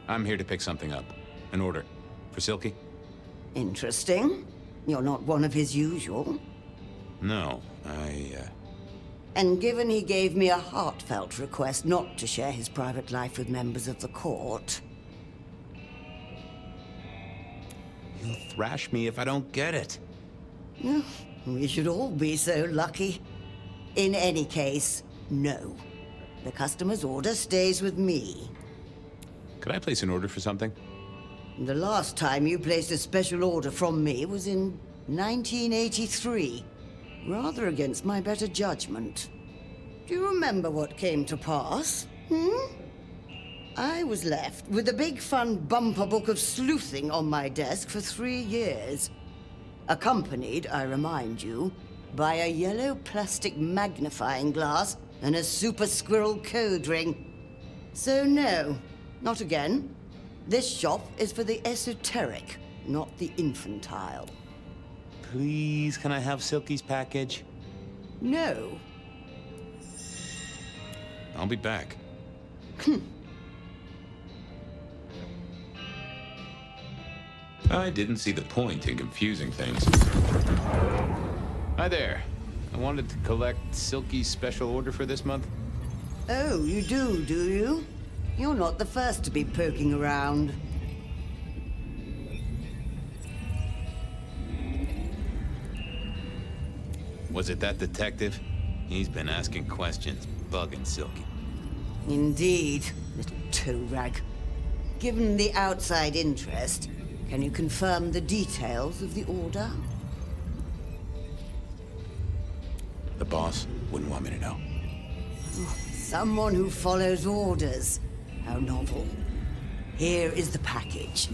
I'm here to pick something up. An order. For Silky? Interesting. You're not one of his usual. No, And given he gave me a heartfelt request not to share his private life with members of the court... You'll thrash me if I don't get it. We should all be so lucky. In any case, no. The customer's order stays with me. Could I place an order for something? The last time you placed a special order from me was in 1983. Rather against my better judgment. Do you remember what came to pass? I was left with a big fun bumper book of sleuthing on my desk for 3 years. Accompanied, I remind you, by a yellow plastic magnifying glass and a super squirrel code ring. So no, not again. This shop is for the esoteric, not the infantile. Please, can I have Silky's package? No. I'll be back. I didn't see the point in confusing things. Hi there. I wanted to collect Silky's special order for this month. Oh, you do you? You're not the first to be poking around. Was it that detective? He's been asking questions, bugging Silky. Indeed, little toe rag. Given the outside interest, can you confirm the details of the order? The boss wouldn't want me to know. Someone who follows orders. How novel. Here is the package.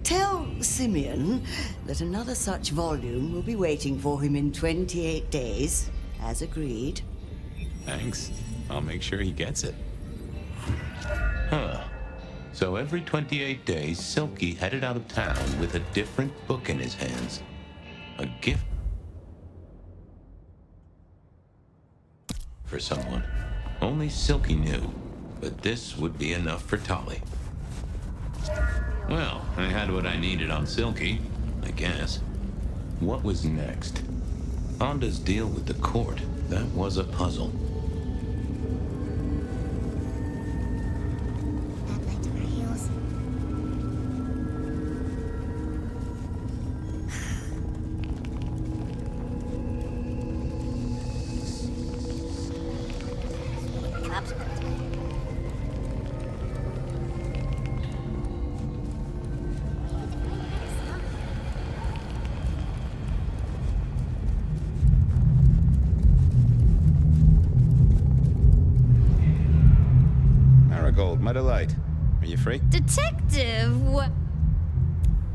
Tell Simeon that another such volume will be waiting for him in 28 days, as agreed. Thanks. I'll make sure he gets it. Huh. So every 28 days, Silky headed out of town with a different book in his hands. A gift for someone. Only Silky knew, but this would be enough for Tolly. Well, I had what I needed on Silky, I guess. What was next? Honda's deal with the court. That was a puzzle. That led to our heels. Cops. Marigold, my delight. Are you free? Detective, what?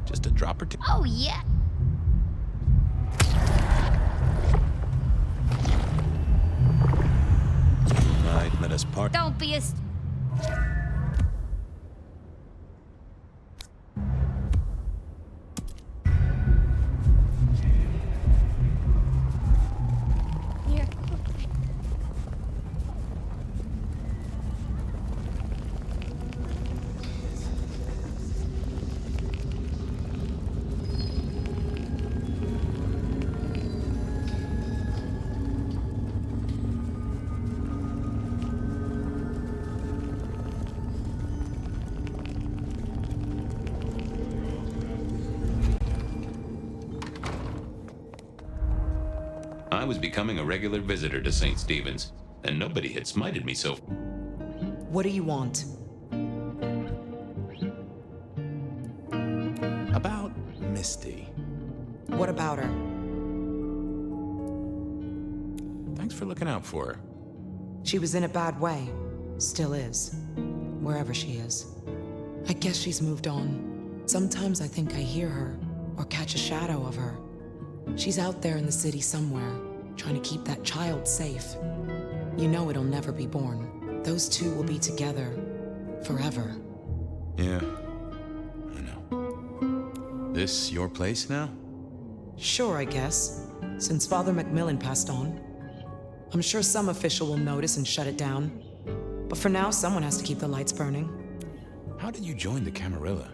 Just a drop or two. Oh, yeah. Right, let us part. Don't be a... Here. I was becoming a regular visitor to St. Stephen's, and nobody had smited me so. What do you want? About Misty. What about her? Thanks for looking out for her. She was in a bad way. Still is. Wherever she is. I guess she's moved on. Sometimes I think I hear her, or catch a shadow of her. She's out there in the city somewhere, trying to keep that child safe. You know it'll never be born. Those two will be together forever. Yeah, I know. This your place now? Sure, I guess. Since Father Macmillan passed on. I'm sure some official will notice and shut it down. But for now, someone has to keep the lights burning. How did you join the Camarilla?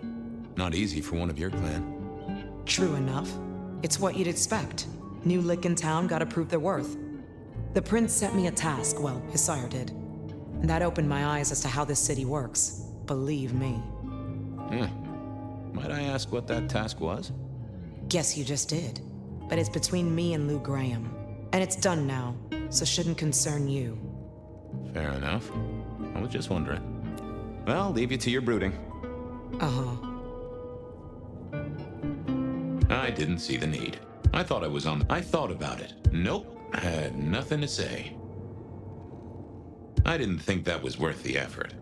Not easy for one of your clan. True enough. It's what you'd expect. New lick in town, gotta prove their worth. The prince set me a task, well, his sire did. And that opened my eyes as to how this city works. Believe me. Might I ask what that task was? Guess you just did. But it's between me and Lou Graham. And it's done now, so shouldn't concern you. Fair enough. I was just wondering. Well, I'll leave you to your brooding. Uh-huh. I didn't see the need. I thought I was on. I thought about it. Nope. I had nothing to say. I didn't think that was worth the effort.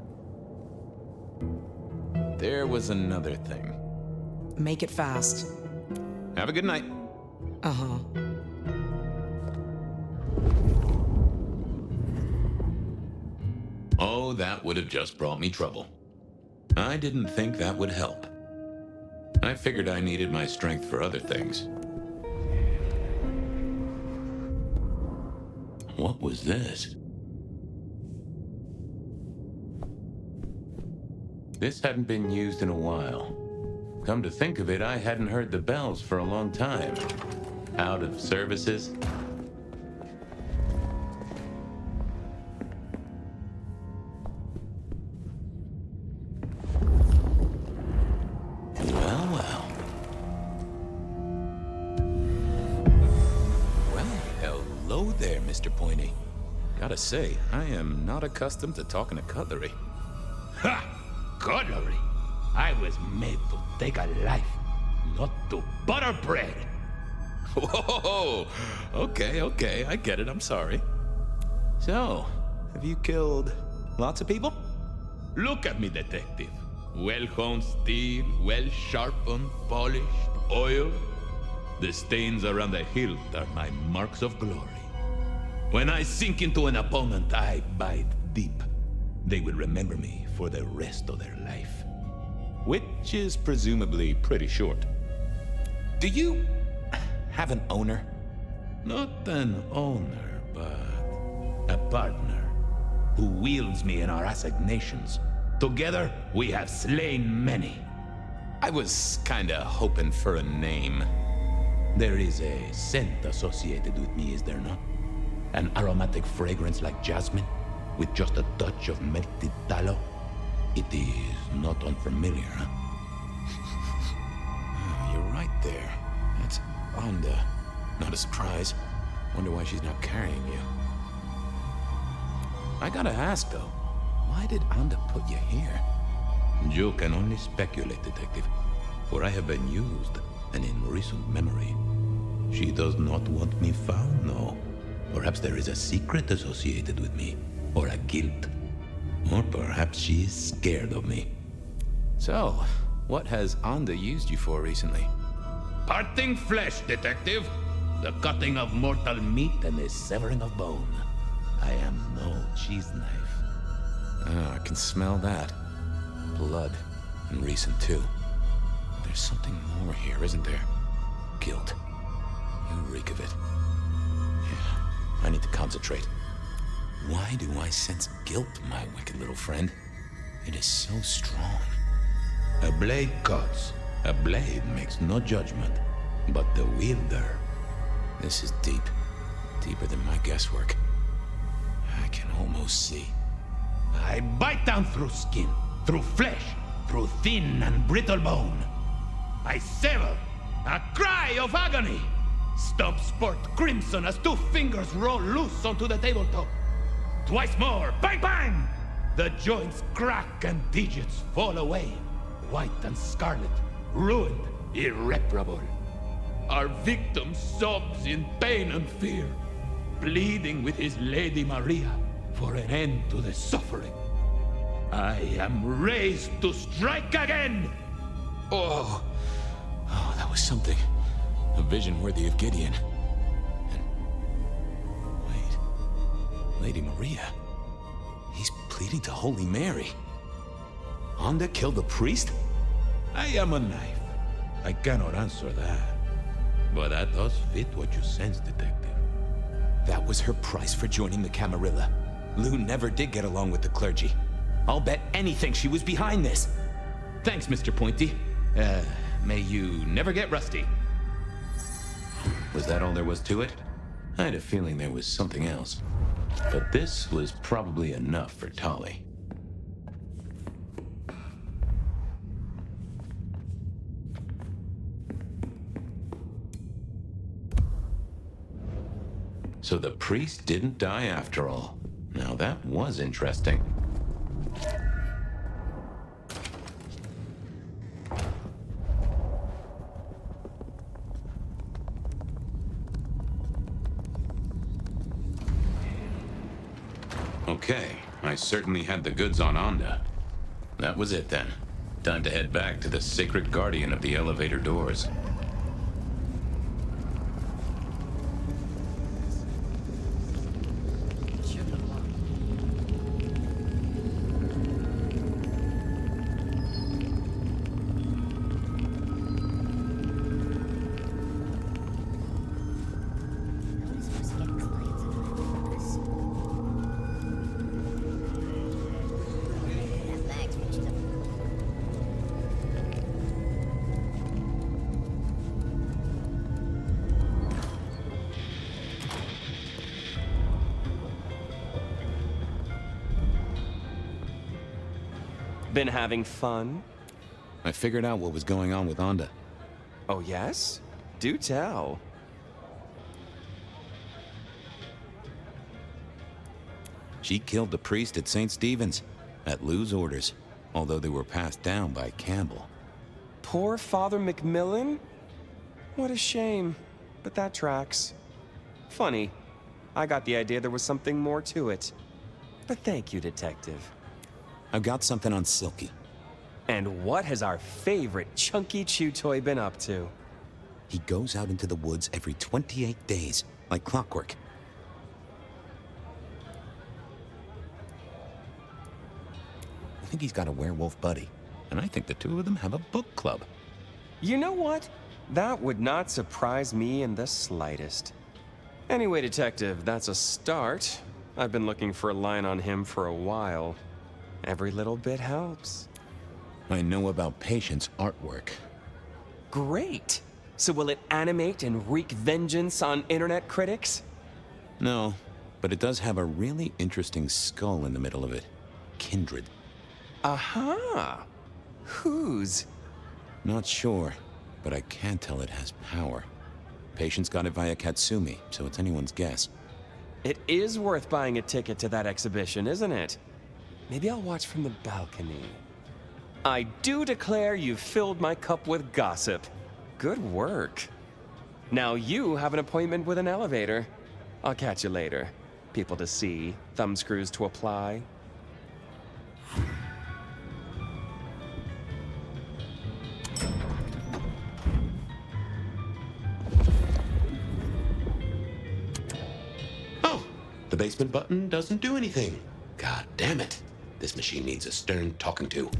There was another thing. Make it fast. Have a good night. Uh-huh. Oh, that would have just brought me trouble. I didn't think that would help. I figured I needed my strength for other things. What was this? This hadn't been used in a while. Come to think of it, I hadn't heard the bells for a long time. Out of services. Well, well. Well, hello there, Mr. Pointy. Gotta say, I am not accustomed to talking to cutlery. Ha! Cutlery? I was made to take a life, not to butter bread. Whoa! Okay, I get it, I'm sorry. So, have you killed lots of people? Look at me, detective. Well-honed steel, well-sharpened, polished, oiled. The stains around the hilt are my marks of glory. When I sink into an opponent, I bite deep. They will remember me for the rest of their life. Which is presumably pretty short. Do you have an owner? Not an owner, but a partner who wields me in our assignations. Together, we have slain many. I was kinda hoping for a name. There is a scent associated with me, is there not? An aromatic fragrance like jasmine, with just a touch of melted tallow. It is not unfamiliar, huh? You're right there. That's Onda. Not a surprise. Wonder why she's not carrying you. I gotta ask, though. Why did Onda put you here? You can only speculate, detective. For I have been used, and in recent memory. She does not want me found, no. Perhaps there is a secret associated with me, or a guilt. Or perhaps she is scared of me. So, what has Onda used you for recently? Parting flesh, detective. The cutting of mortal meat and the severing of bone. I am no cheese knife. I can smell that. Blood. And recent, too. There's something more here, isn't there? Guilt. You reek of it. Yeah, I need to concentrate. Why do I sense guilt, my wicked little friend? It is so strong. A blade cuts. A blade makes no judgment. But the wielder... This is deep. Deeper than my guesswork. I can almost see. I bite down through skin, through flesh, through thin and brittle bone. I sever, a cry of agony. Stumps spurt crimson as 2 fingers roll loose onto the tabletop. Twice more, bang bang! The joints crack and digits fall away. White and scarlet, ruined, irreparable. Our victim sobs in pain and fear, pleading with his Lady Maria for an end to the suffering. I am raised to strike again! Oh, that was something. A vision worthy of Gideon. And... wait. Lady Maria? He's pleading to Holy Mary. Onda killed the priest? I am a knife. I cannot answer that. But that does fit what you sense, detective. That was her price for joining the Camarilla. Lou never did get along with the clergy. I'll bet anything she was behind this. Thanks, Mr. Pointy. May you never get rusty. Was that all there was to it? I had a feeling there was something else. But this was probably enough for Tolly. So the priest didn't die after all. Now that was interesting. Okay, I certainly had the goods on Onda. That was it then. Time to head back to the sacred guardian of the elevator doors. Been having fun? I figured out what was going on with Onda. Oh, yes? Do tell. She killed the priest at St. Stephen's, at Lou's orders, although they were passed down by Campbell. Poor Father Macmillan? What a shame, but that tracks. Funny. I got the idea there was something more to it. But thank you, Detective. I've got something on Silky. And what has our favorite chunky chew toy been up to? He goes out into the woods every 28 days, like clockwork. I think he's got a werewolf buddy, and I think the two of them have a book club. You know what? That would not surprise me in the slightest. Anyway, Detective, that's a start. I've been looking for a line on him for a while. Every little bit helps. I know about Patient's artwork. Great! So will it animate and wreak vengeance on internet critics? No, but it does have a really interesting skull in the middle of it. Kindred. Aha! Whose? Not sure, but I can tell it has power. Patient's got it via Katsumi, so it's anyone's guess. It is worth buying a ticket to that exhibition, isn't it? Maybe I'll watch from the balcony. I do declare you've filled my cup with gossip. Good work. Now you have an appointment with an elevator. I'll catch you later. People to see, thumbscrews to apply. Oh, the basement button doesn't do anything. God damn it. This machine needs a stern talking to.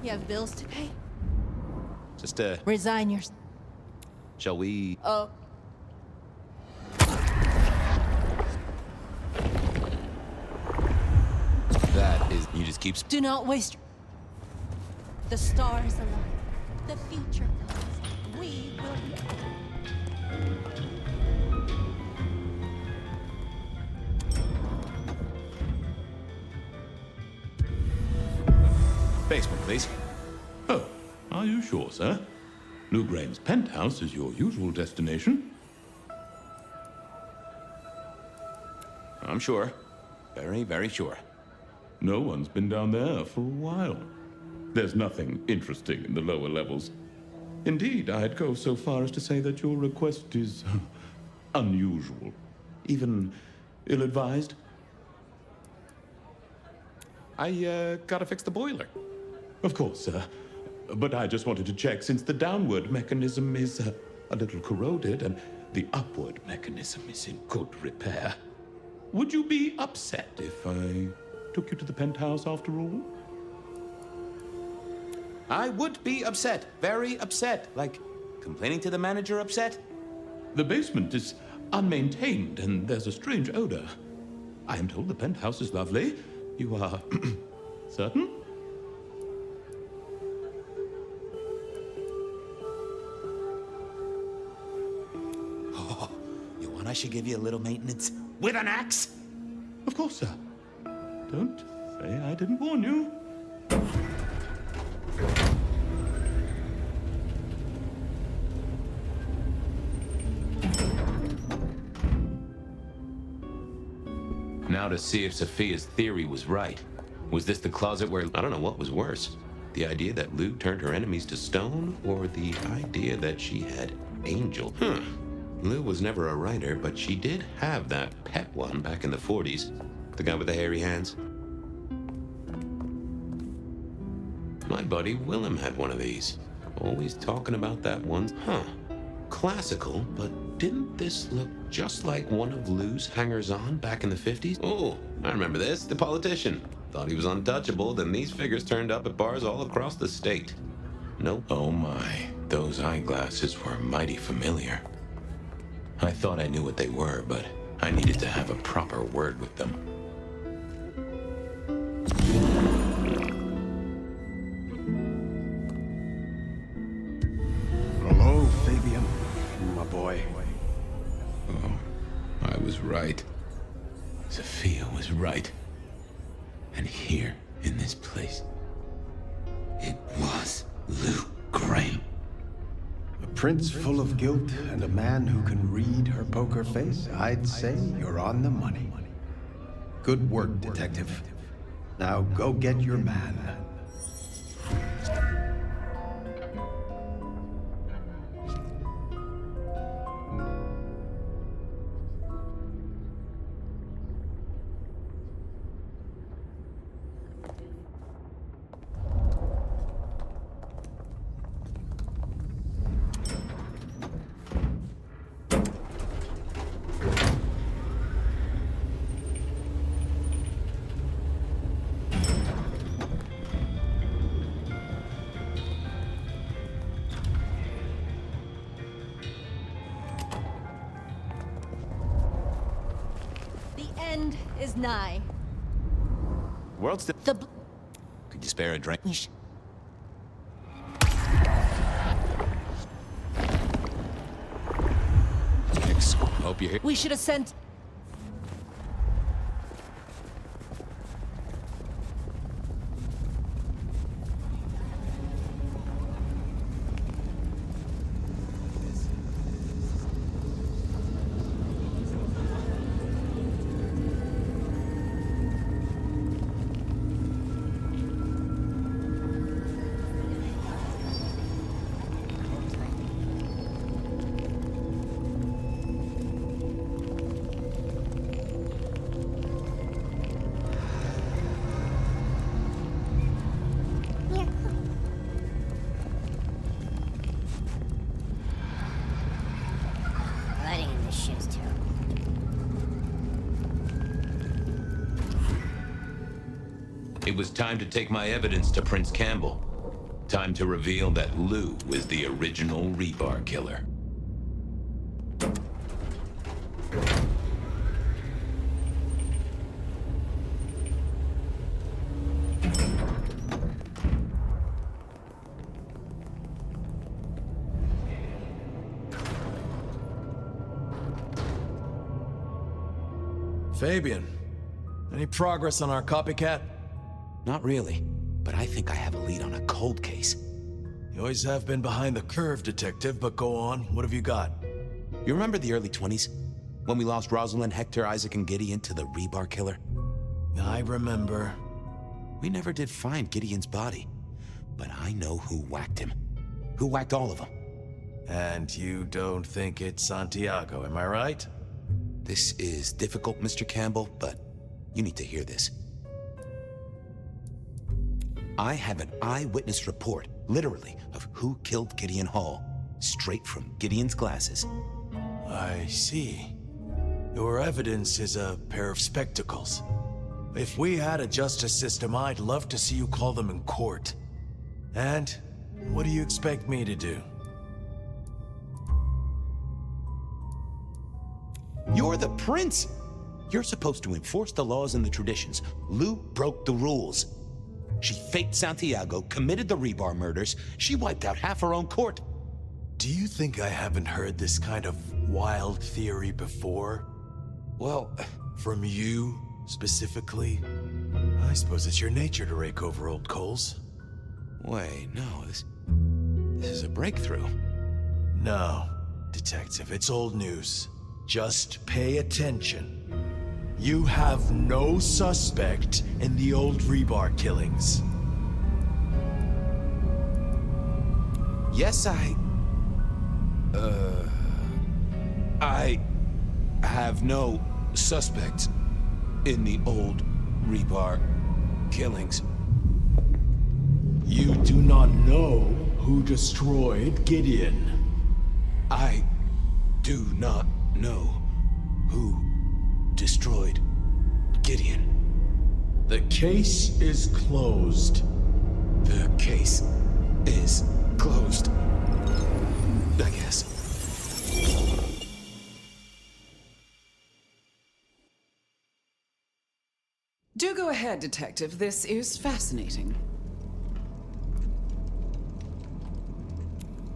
You have bills to pay? Just, Resign your... shall we... Oh. That is... You just keep... Do not waste... The stars align. The future comes. We will be... Basement, please. Oh, are you sure, sir? New Graham's penthouse is your usual destination. I'm sure. Very, very sure. No one's been down there for a while. There's nothing interesting in the lower levels. Indeed, I'd go so far as to say that your request is unusual, even ill-advised. I, gotta fix the boiler. Of course, sir. But I just wanted to check, since the downward mechanism is a little corroded and the upward mechanism is in good repair. Would you be upset if I took you to the penthouse after all? I would be upset. Very upset. Like, complaining to the manager upset? The basement is unmaintained and there's a strange odor. I am told the penthouse is lovely. You are certain? Oh, you want I should give you a little maintenance? With an axe? Of course, sir. Don't say I didn't warn you. Now to see if Sophia's theory was right. Was this the closet where, I don't know what was worse? The idea that Lou turned her enemies to stone, or the idea that she had Angel? Lou was never a writer, but she did have that pet one back in the 40s. The guy with the hairy hands. My buddy Willem had one of these. Always talking about that one. Classical, but didn't this look just like one of Lou's hangers-on back in the 50s? Oh, I remember this. The politician. Thought he was untouchable, then these figures turned up at bars all across the state. Nope. Oh my, those eyeglasses were mighty familiar. I thought I knew what they were, but I needed to have a proper word with them. Hello, Fabian, my boy. Oh, I was right. Sophia was right. And here, in this place, it was Lou Graham. A prince full of guilt and a man who can read her poker face. I'd say you're on the money. Good work, detective. Now go get your man. Is nigh. World's the Could you spare a drink? Hope you're here. We should have sent. It was time to take my evidence to Prince Campbell. Time to reveal that Lou was the original rebar killer. Fabian, any progress on our copycat? Not really, but I think I have a lead on a cold case. You always have been behind the curve, detective, but go on. What have you got? You remember the early 20s? When we lost Rosalind, Hector, Isaac, and Gideon to the rebar killer? I remember. We never did find Gideon's body, but I know who whacked him. Who whacked all of them. And you don't think it's Santiago, am I right? This is difficult, Mr. Campbell, but you need to hear this. I have an eyewitness report, literally, of who killed Gideon Hall, straight from Gideon's glasses. I see. Your evidence is a pair of spectacles. If we had a justice system, I'd love to see you call them in court. And what do you expect me to do? You're the prince! You're supposed to enforce the laws and the traditions. Lou broke the rules. She faked Santiago, committed the rebar murders. She wiped out half her own court. Do you think I haven't heard this kind of wild theory before? Well, from you, specifically? I suppose it's your nature to rake over old coals. Wait, no, this is a breakthrough. No, detective, it's old news. Just pay attention. You have no suspect in the old rebar killings. Yes, I have no suspects in the old rebar killings. You do not know who destroyed Gideon. I do not know who destroyed Gideon. The case is closed. The case is closed, I guess. Do go ahead, Detective. This is fascinating.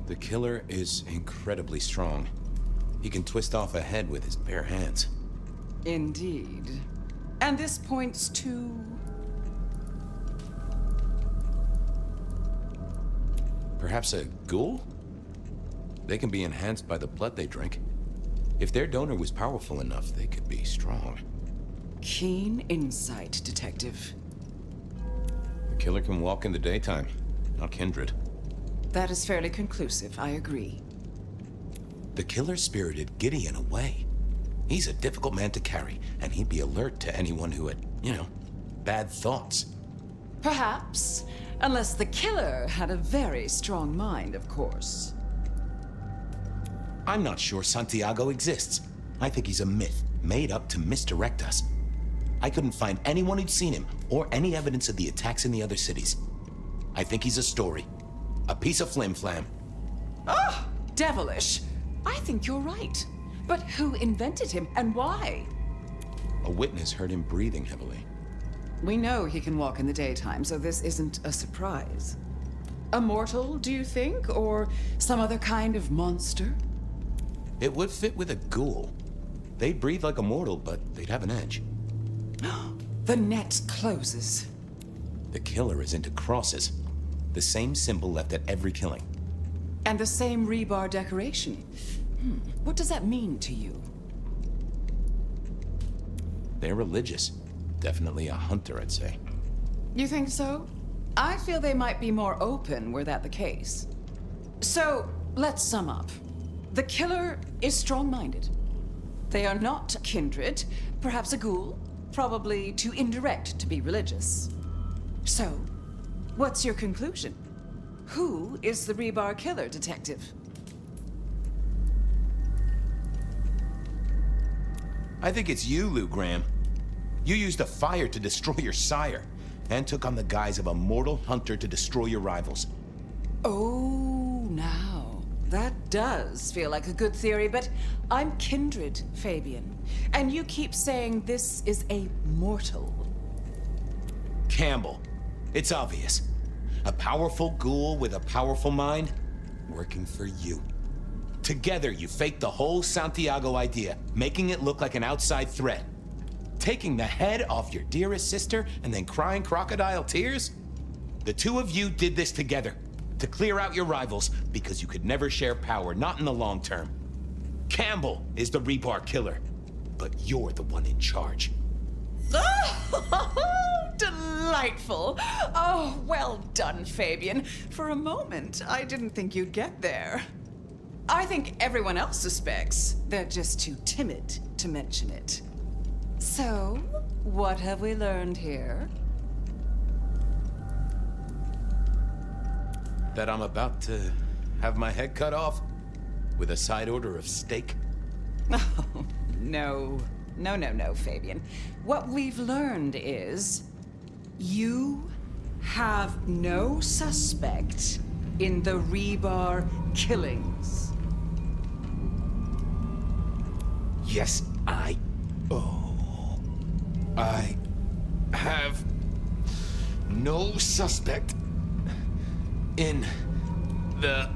The killer is incredibly strong. He can twist off a head with his bare hands. Indeed. And this points to... Perhaps a ghoul? They can be enhanced by the blood they drink. If their donor was powerful enough, they could be strong. Keen insight, Detective. The killer can walk in the daytime, not kindred. That is fairly conclusive, I agree. The killer spirited Gideon away. He's a difficult man to carry, and he'd be alert to anyone who had, bad thoughts. Perhaps, unless the killer had a very strong mind, of course. I'm not sure Santiago exists. I think he's a myth, made up to misdirect us. I couldn't find anyone who'd seen him, or any evidence of the attacks in the other cities. I think he's a story. A piece of flim-flam. Ah, devilish. I think you're right. But who invented him, and why? A witness heard him breathing heavily. We know he can walk in the daytime, so this isn't a surprise. A mortal, do you think? Or some other kind of monster? It would fit with a ghoul. They'd breathe like a mortal, but they'd have an edge. The net closes. The killer is into crosses. The same symbol left at every killing. And the same rebar decoration. What does that mean to you? They're religious. Definitely a hunter, I'd say. You think so? I feel they might be more open were that the case. So, let's sum up. The killer is strong-minded. They are not kindred, perhaps a ghoul, probably too indirect to be religious. So, what's your conclusion? Who is the rebar killer, Detective? I think it's you, Lou Graham. You used a fire to destroy your sire, and took on the guise of a mortal hunter to destroy your rivals. Oh, now. That does feel like a good theory, but I'm kindred, Fabian. And you keep saying this is a mortal. Campbell. It's obvious. A powerful ghoul with a powerful mind, working for you. Together, you faked the whole Santiago idea, making it look like an outside threat. Taking the head off your dearest sister and then crying crocodile tears? The two of you did this together, to clear out your rivals, because you could never share power, not in the long term. Campbell is the rebar killer, but you're the one in charge. Oh, delightful. Oh, well done, Fabian. For a moment, I didn't think you'd get there. I think everyone else suspects. They're just too timid to mention it. So, what have we learned here? That I'm about to have my head cut off with a side order of steak? Oh, no. No, Fabian. What we've learned is you have no suspect in the rebar killings. Yes, I have no suspect in the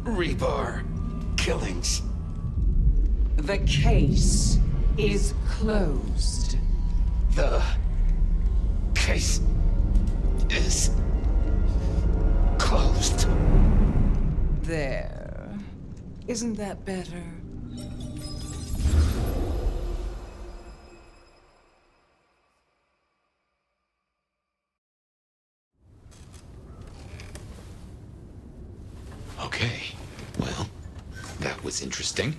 rebar killings. The case is closed. The case is closed. There. Isn't that better? Okay. Well, that was interesting.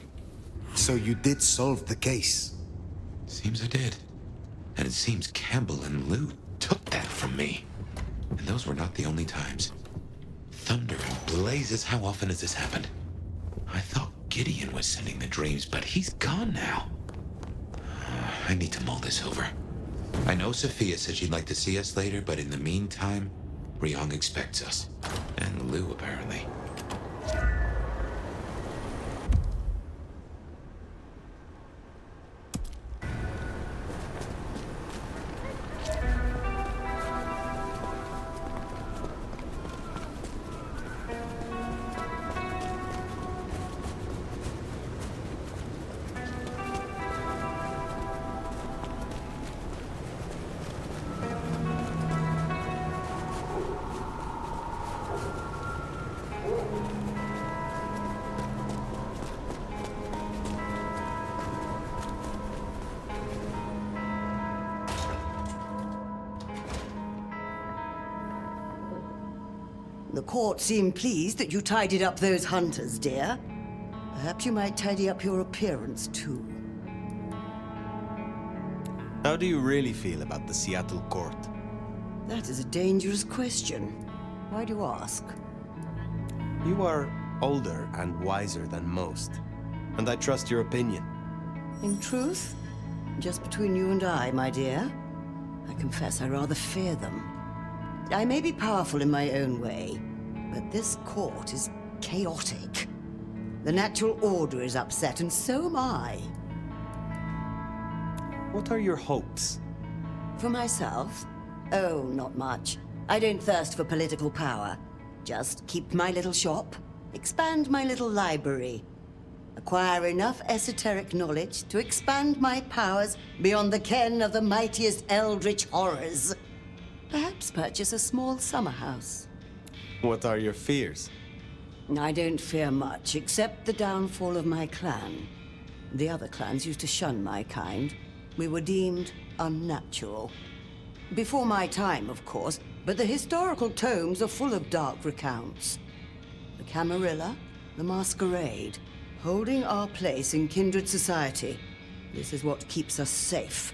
So you did solve the case? Seems I did. And it seems Campbell and Lou took that from me. And those were not the only times. Thunder and blazes, how often has this happened? I thought Gideon was sending the dreams, but he's gone now. I need to mull this over. I know Sophia said she'd like to see us later, but in the meantime, Ryong expects us. And Lou, apparently. The court seemed pleased that you tidied up those hunters, dear. Perhaps you might tidy up your appearance, too. How do you really feel about the Seattle court? That is a dangerous question. Why do you ask? You are older and wiser than most, and I trust your opinion. In truth, just between you and I, my dear, I confess I rather fear them. I may be powerful in my own way, but this court is chaotic. The natural order is upset, and so am I. What are your hopes? For myself? Oh, not much. I don't thirst for political power. Just keep my little shop, expand my little library, acquire enough esoteric knowledge to expand my powers beyond the ken of the mightiest eldritch horrors. Perhaps purchase a small summer house. What are your fears? I don't fear much, except the downfall of my clan. The other clans used to shun my kind. We were deemed unnatural. Before my time, of course, but the historical tomes are full of dark recounts. The Camarilla, the Masquerade, holding our place in kindred society. This is what keeps us safe.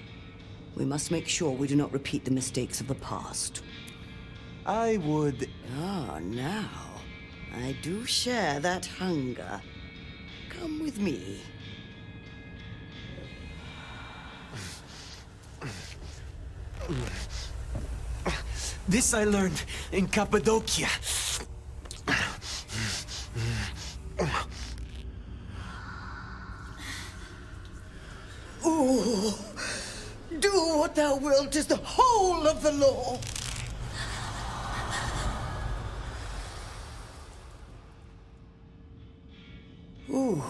We must make sure we do not repeat the mistakes of the past. I would... Ah, now. I do share that hunger. Come with me. This I learned in Cappadocia. Ooh. Do what thou wilt is the whole of the law. Ooh.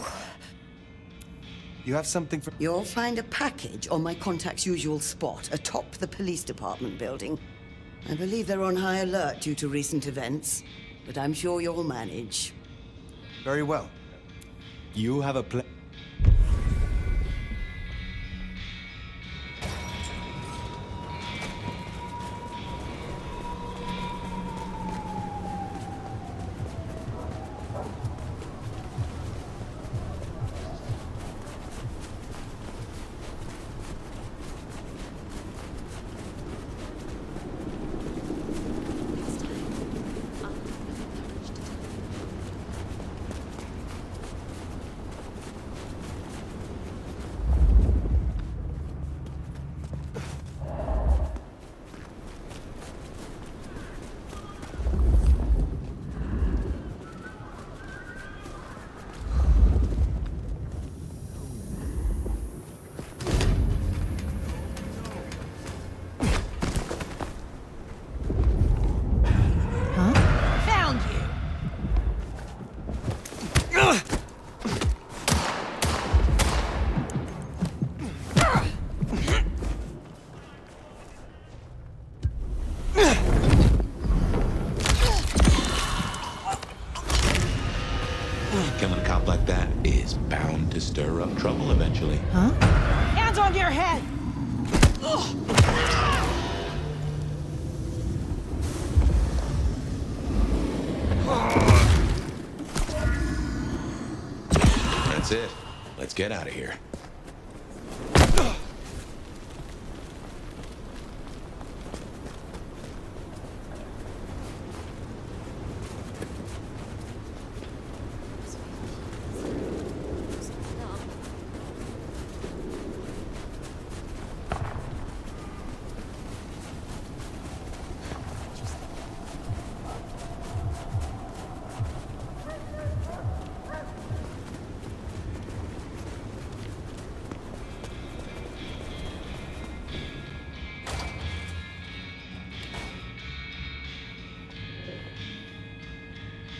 You have something for... You'll find a package on my contact's usual spot, atop the police department building. I believe they're on high alert due to recent events, but I'm sure you'll manage. Very well. You have a plan. Killing a cop like that is bound to stir up trouble eventually. Huh? Hands on your head! That's it. Let's get out of here.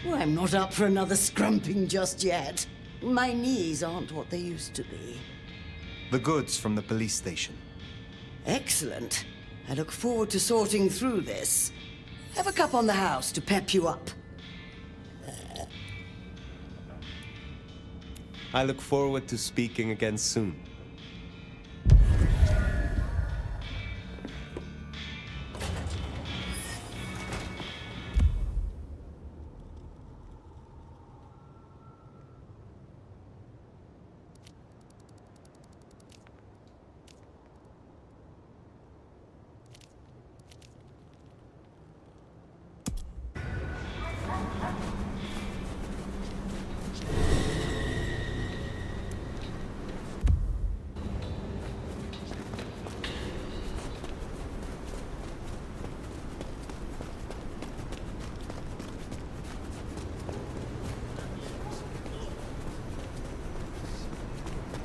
Well, I'm not up for another scrumping just yet. My knees aren't what they used to be. The goods from the police station. Excellent. I look forward to sorting through this. Have a cup on the house to pep you up. I look forward to speaking again soon.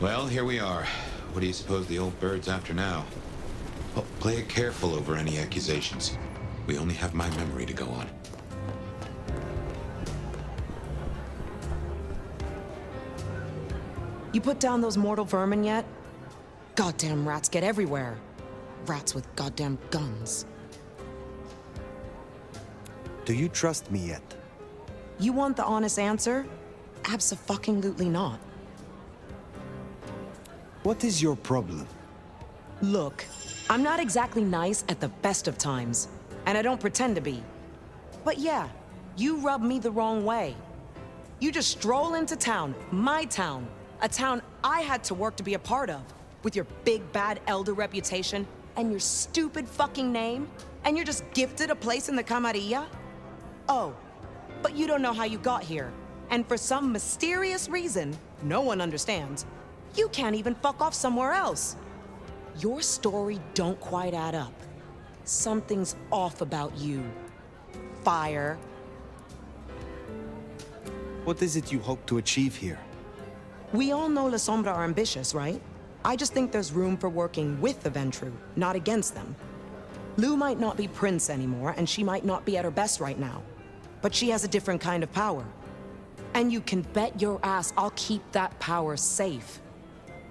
Well, here we are. What do you suppose the old bird's after now? Oh, play it careful over any accusations. We only have my memory to go on. You put down those mortal vermin yet? Goddamn rats get everywhere. Rats with goddamn guns. Do you trust me yet? You want the honest answer? Abso-fucking-lutely not. What is your problem? Look, I'm not exactly nice at the best of times, and I don't pretend to be. But yeah, you rub me the wrong way. You just stroll into town, my town, a town I had to work to be a part of, with your big bad elder reputation and your stupid fucking name, and you're just gifted a place in the camarilla? Oh, but you don't know how you got here, and for some mysterious reason, no one understands, you can't even fuck off somewhere else. Your story don't quite add up. Something's off about you. Fire. What is it you hope to achieve here? We all know La Sombra are ambitious, right? I just think there's room for working with the Ventru, not against them. Lou might not be Prince anymore, and she might not be at her best right now. But she has a different kind of power. And you can bet your ass I'll keep that power safe.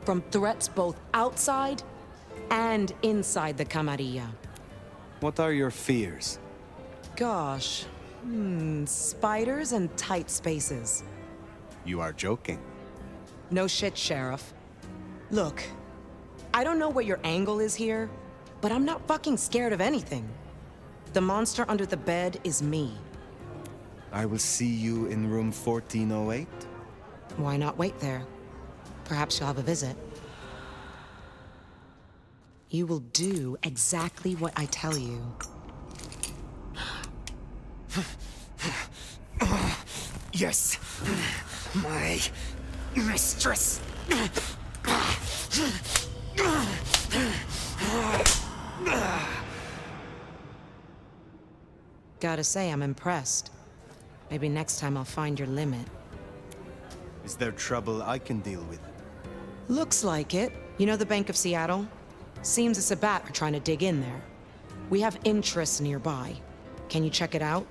From threats both outside and inside the camarilla. What are your fears? Gosh, spiders and tight spaces. You are joking. No shit, Sheriff. Look, I don't know what your angle is here, but I'm not fucking scared of anything. The monster under the bed is me. I will see you in room 1408. Why not wait there? Perhaps you'll have a visit. You will do exactly what I tell you. Yes, my mistress. Gotta say, I'm impressed. Maybe next time I'll find your limit. Is there trouble I can deal with? Looks like it. You know the Bank of Seattle? Seems the Sabat are trying to dig in there. We have interests nearby. Can you check it out?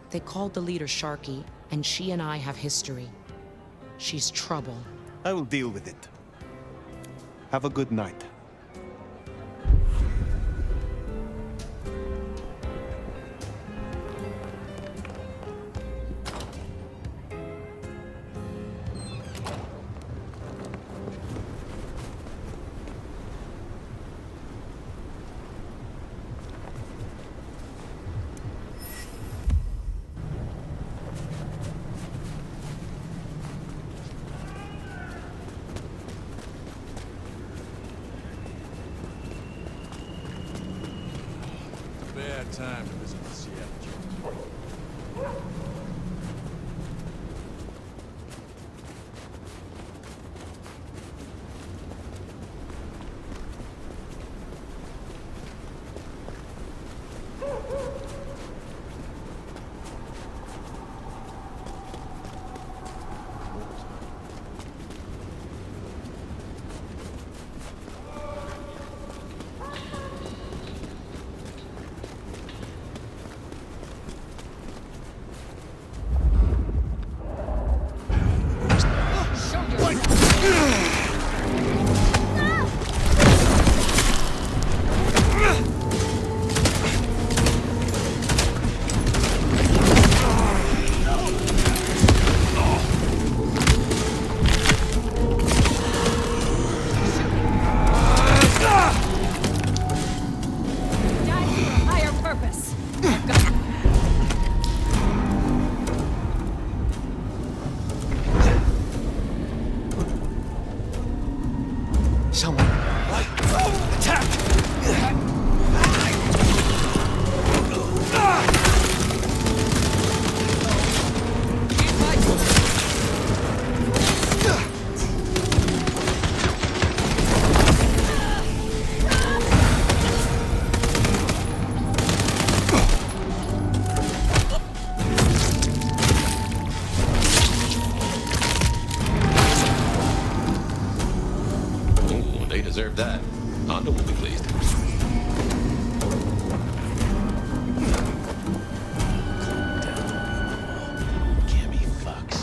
They called the leader Sharky, and she and I have history. She's trouble. I will deal with it. Have a good night. time to visit the Seattle. Deserve that. Honda will be pleased. Gimme fucks.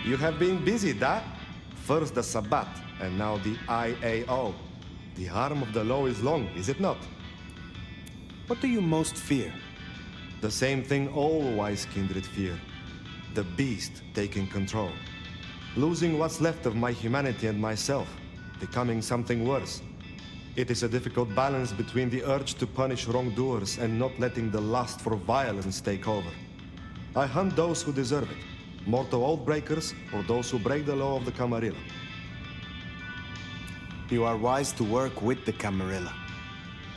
You have been busy, da? First the Sabbat, and now the IAO. The arm of the law is long, is it not? What do you most fear? The same thing all wise kindred fear. The beast taking control. Losing what's left of my humanity and myself. Becoming something worse. It is a difficult balance between the urge to punish wrongdoers and not letting the lust for violence take over. I hunt those who deserve it. Mortal oath breakers, or those who break the law of the Camarilla. You are wise to work with the Camarilla.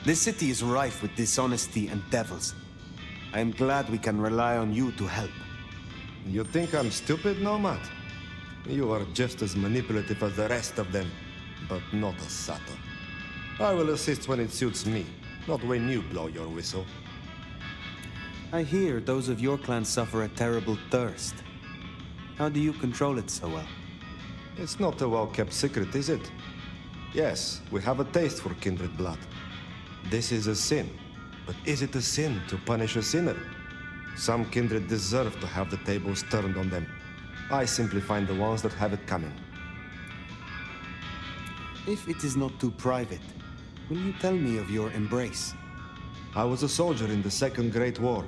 This city is rife with dishonesty and devils. I am glad we can rely on you to help. You think I'm stupid, Nomad? You are just as manipulative as the rest of them, but not as subtle. I will assist when it suits me, not when you blow your whistle. I hear those of your clan suffer a terrible thirst. How do you control it so well? It's not a well-kept secret, is it? Yes, we have a taste for kindred blood. This is a sin. But is it a sin to punish a sinner? Some kindred deserve to have the tables turned on them. I simply find the ones that have it coming. If it is not too private, will you tell me of your embrace? I was a soldier in the Second Great War.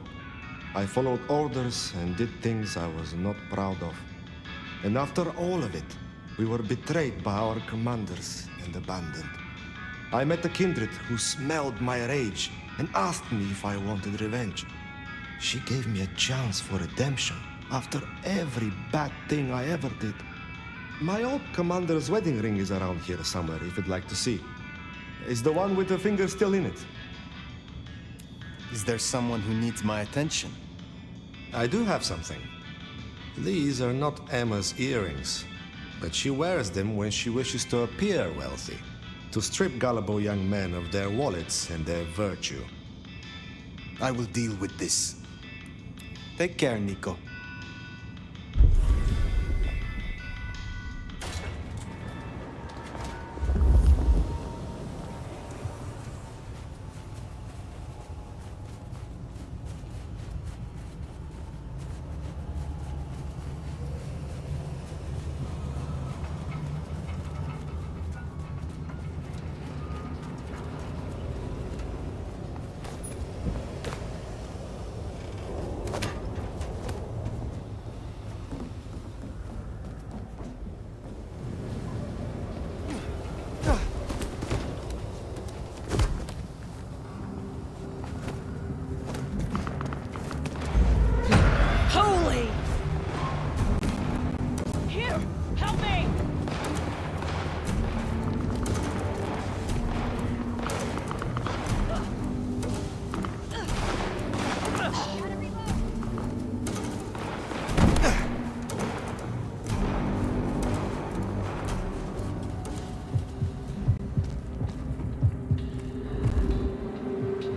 I followed orders and did things I was not proud of. And after all of it, We were betrayed by our commanders and abandoned. I met a kindred who smelled my rage and asked me if I wanted revenge. She gave me a chance for redemption after every bad thing I ever did. My old commander's wedding ring is around here somewhere, if you'd like to see. Is the one with the finger still in it? Is there someone who needs my attention? I do have something. These are not Emma's earrings, but she wears them when she wishes to appear wealthy, to strip gullible young men of their wallets and their virtue. I will deal with this. Take care, Nico.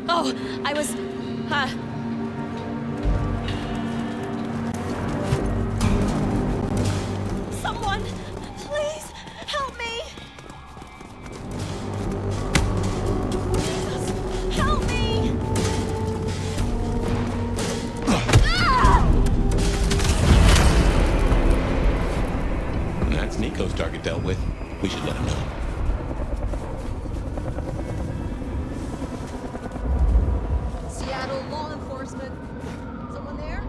Oh, I was... Someone, please, help me! Jesus, help me! That's Nico's target dealt with. We should let him know. Seattle law enforcement. Someone there?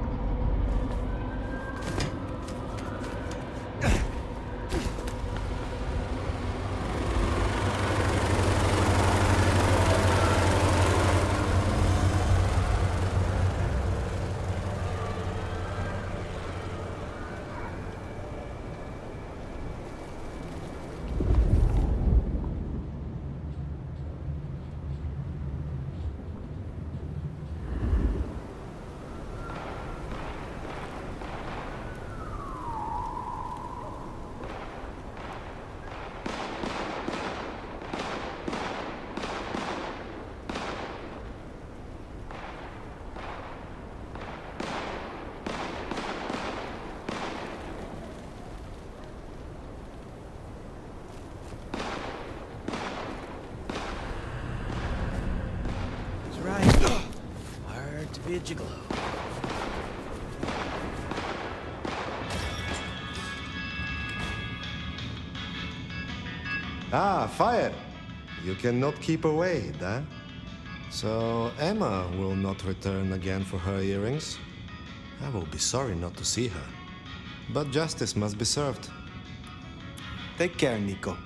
Be a gigolo. Ah, fire! You cannot keep away, huh? So Emma will not return again for her earrings? I will be sorry not to see her. But justice must be served. Take care, Nico.